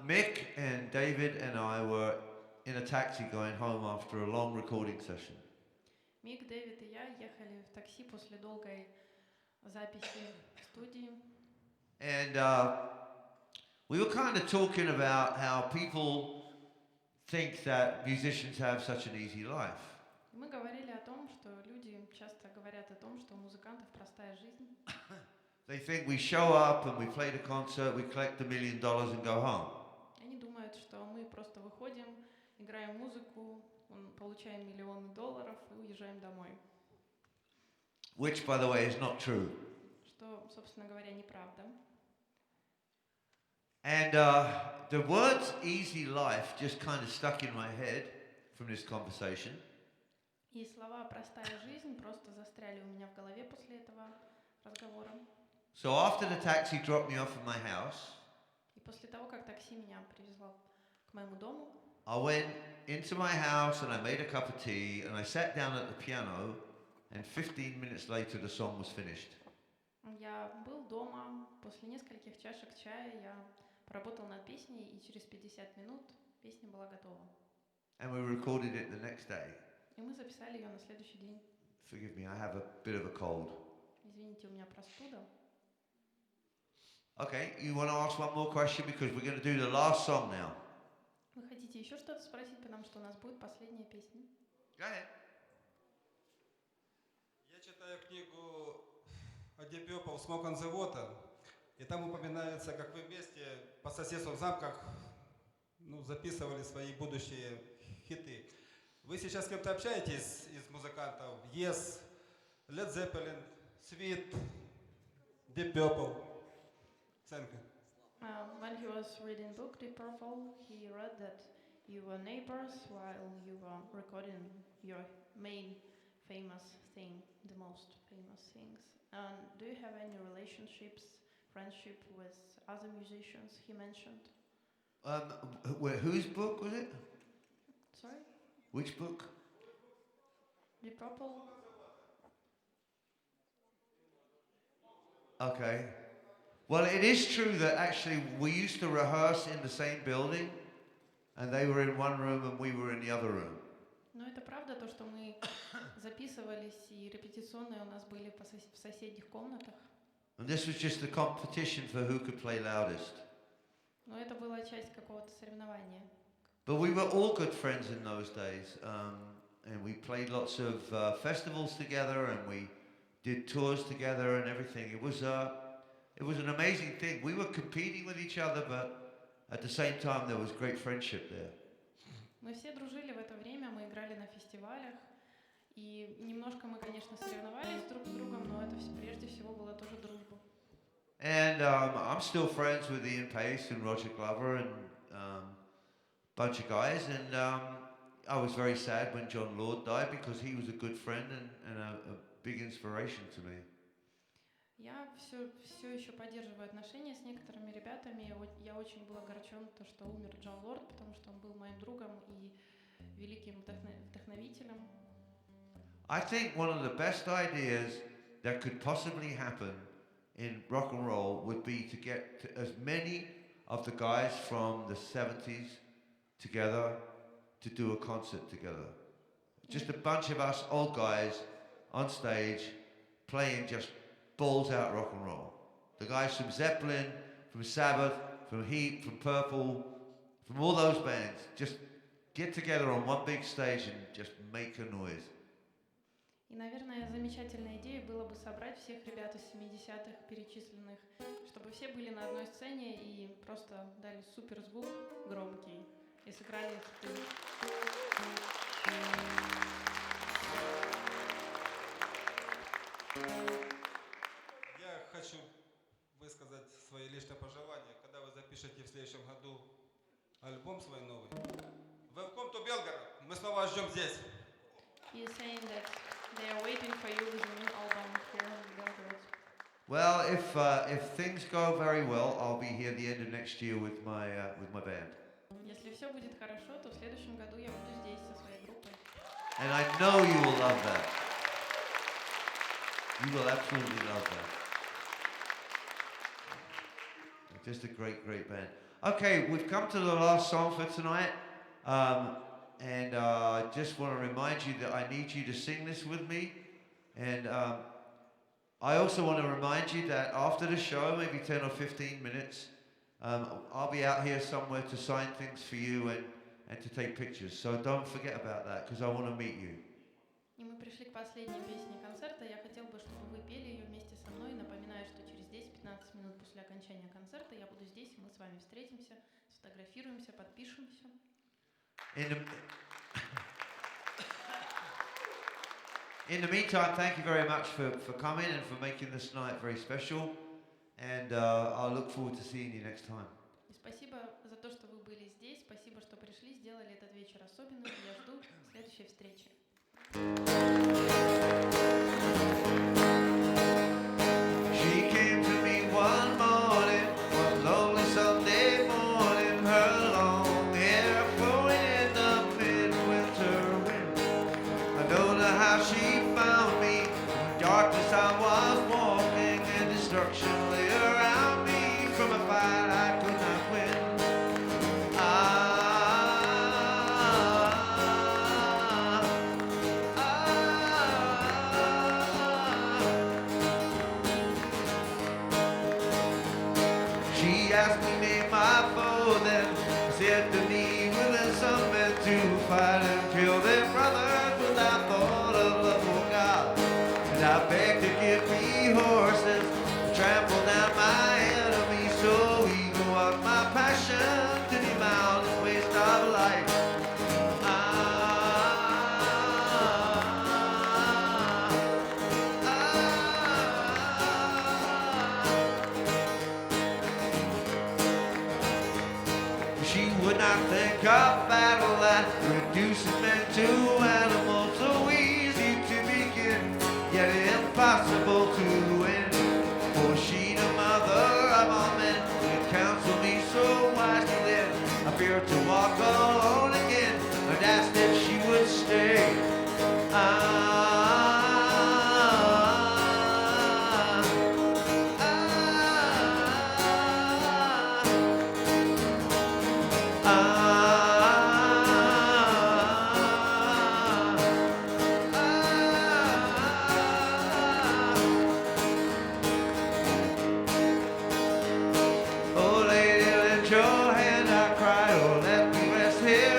Mick and David and I were in a taxi going home after a long recording session. Мик, Дэвид и я ехали в такси после долгой записи в студии. And we were kind of talking about how people think that musicians have such an easy life. Мы говорили о том, что люди часто говорят о том, что у музыкантов простая жизнь. They think we show up and we play the concert, we collect $1 million and go home. Они думают, что мы просто выходим, играем музыку, получаем $1 000 000 и уезжаем домой. Which, by the way, is not true. Что, собственно говоря, неправда. And the words easy life just kind of stuck in my head from this conversation. И слова «простая жизнь» просто застряли у меня в голове после этого разговора. So after the taxi dropped me off at my house, И после того, как такси меня привезло к моему дому, I went into my house and I made a cup of tea and I sat down at the piano and 15 minutes later the song was finished. я был дома, после нескольких чашек чая я поработал над песней, и через 50 минут песня была готова. And we recorded it the next day. И мы записали ее на следующий день. Forgive me, I have a bit of a cold. Извините, у меня простуда. Okay, you want to ask one more question because we're going to do the last song now. Вы хотите еще что-то спросить, потому что у нас будет последняя песня? Go ahead. Я читаю книгу о Deep Purple «Smoke on the Water», и там упоминается, как вы вместе по соседству в замках записывали свои будущие хиты. Вы сейчас с кем-то общаетесь из музыкантов? Yes, Led Zeppelin, Sweet, Deep Purple. Thank you. When he was reading book Deep Purple, he read that you were neighbors while you were recording your main famous thing, the most famous things. Do you have any relationships, friendship with other musicians he mentioned? Whose book was it? Sorry? Which book? Deep Purple. Okay. Well, it is true that actually we used to rehearse in the same building, and they were in one room and we were in the other room. Но это правда, то, что мы записывались, и репетиционные у нас были в соседних комнатах. And this was just a competition for who could play loudest. Но это была часть какого-то соревнования. But we were all good friends in those days, and we played lots of festivals together, and we did tours together and everything. It was it was an amazing thing. We were competing with each other, but at the same time there was great friendship there. Мы все дружили в это время, мы играли на фестивалях, и немножко мы, конечно, соревновались друг с другом, но это прежде всего была тоже дружба. And I'm still friends with Ian Pace and Roger Glover and a bunch of guys. And I was very sad when John Lord died because he was a good friend and a big inspiration to me. Я все еще поддерживаю отношения с некоторыми ребятами. Я очень был огорчен, то, что умер Джон Лорд, потому что он был моим другом и великим вдохновителем. I think one of the best ideas that could possibly happen in rock and roll would be to get as many of the guys from the 70s together to do a concert together. Just a bunch of us old guys on stage playing just balls out rock and roll. The guys from Zeppelin, from Sabbath, from Heat, from Purple, from all those bands, just get together on one big stage and just make a noise. И, наверное, замечательной идеей было бы собрать всех ребят из 70-х перечисленных, чтобы все были на одной сцене и просто дали супер звук громкий и сыграли хиты. Я хочу высказать свои личные пожелания, когда вы запишете в следующем году альбом свой новый. Welcome to Белгород. Мы снова вас ждем здесь. He is saying that they are waiting for you with a new album here in Belgrade. Well, if things go very well, I'll be here at the end of next year with my band. Если все будет хорошо, то в следующем году я буду здесь со своей группой. And I know you will love that. You will absolutely love that. Just a great, great band. Okay, we've come to the last song for tonight. And I just want to remind you that I need you to sing this with me. And I also want to remind you that after the show, maybe 10 or 15 minutes, I'll be out here somewhere to sign things for you and to take pictures. So don't forget about that, because I want to meet you. И мы пришли к последней песне концерта. Я хотел бы, чтобы вы пели ее вместе со мной. Напоминаю, что через 10-15 минут после окончания концерта я буду здесь, и мы с вами встретимся, сфотографируемся, подпишемся. In the meantime, thank you very much for coming and for making this night very special. And I'll look forward to seeing you next time. И спасибо за то, что вы были здесь. Спасибо, что пришли, сделали этот вечер особенным. Я жду следующей встречи. She came to me one morning, one lonely Sunday morning, her long hair flowing in the midwinter wind. I don't know how she found me. In darkness I was walking, and destruction lay around me from a fight I could not win. She asked me name my foe, then said to me, will some men to fight and kill their brothers without thought of love for God? And I begged to give me horses to trample down my enemies, so we go on my passion to the mountain waste of life. She would not think of battle that reduces men to animals, so easy to begin, yet impossible to win. For she, the mother of all men, would counsel me so wisely then. I feared to walk alone again, and asked if she would stay. Oh, lady, let your hand, I cried, oh, let me rest here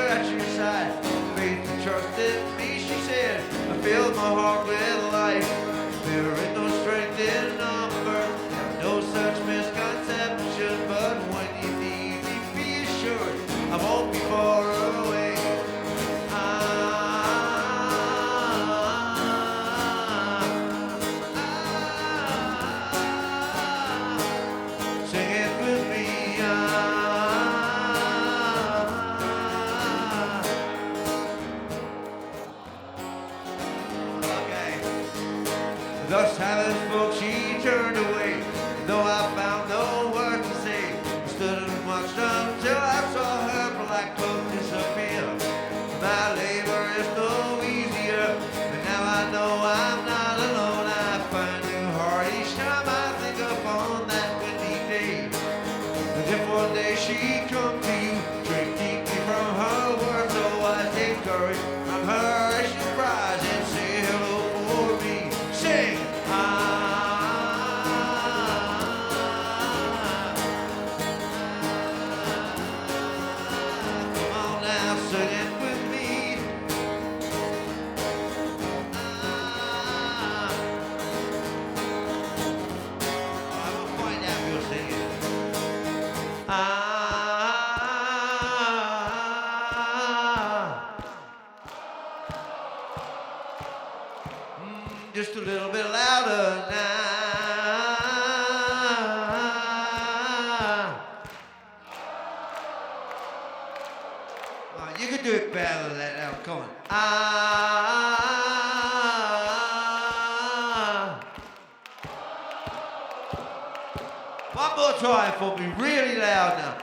just a little bit louder now. Oh, you can do it better than that now, come on. One more try for me, really loud now.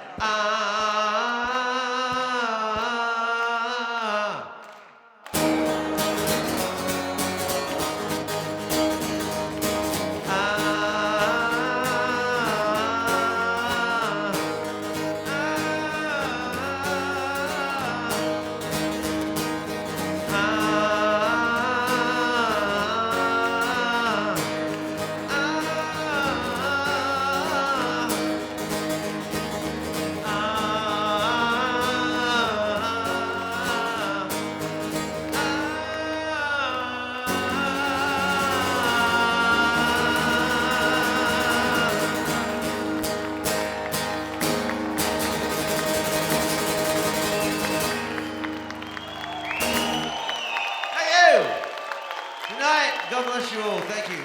God bless you all. Thank you.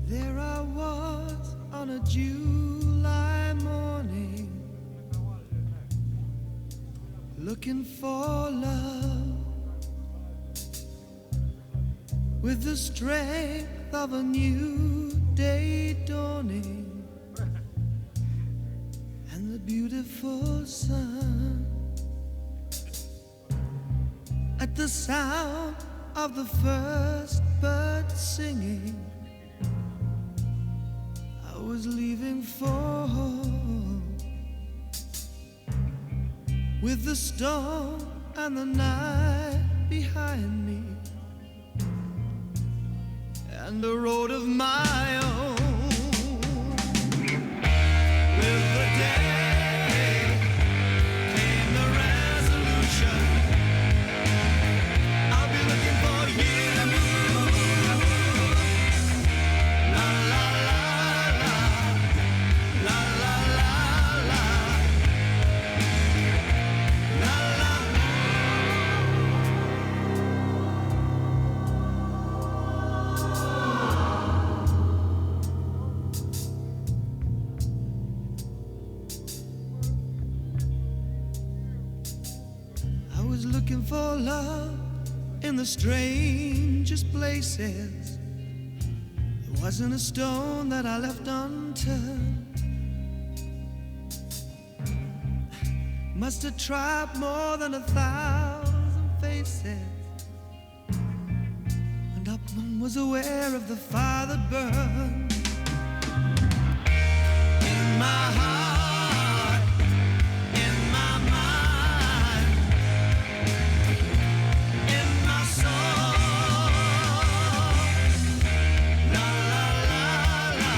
There I was on a July morning, looking for love with the strength of a new day dawning and the beautiful sun. At the sound of the first bird singing, I was leaving for home, with the storm and the night behind me, and a road of my own. With the day came the resolution, I'll be looking for you. La la la la, la la la la, la la. I was looking for love in the strangest places. There wasn't a stone that I left unturned. Must have tried more than 1,000 faces, and not one was aware of the fire that burned in my heart, in my mind, in my soul. La la la la,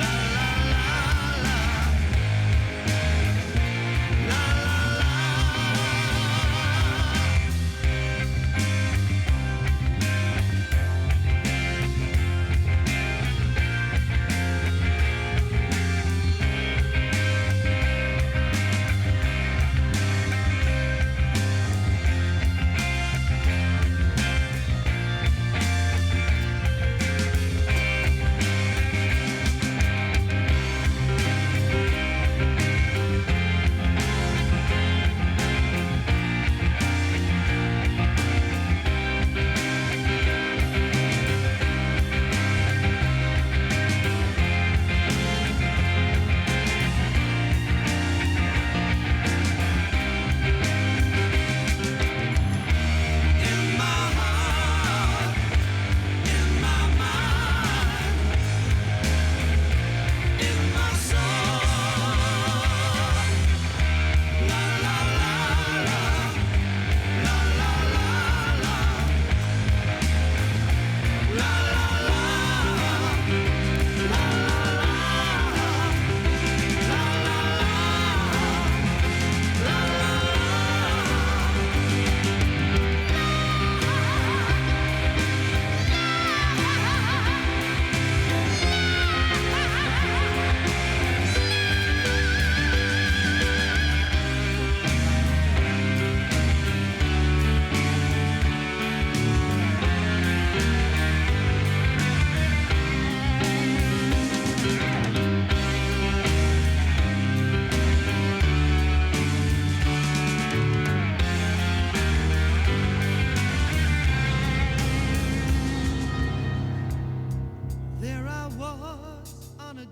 la la la la, la la la.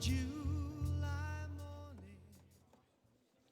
Jew.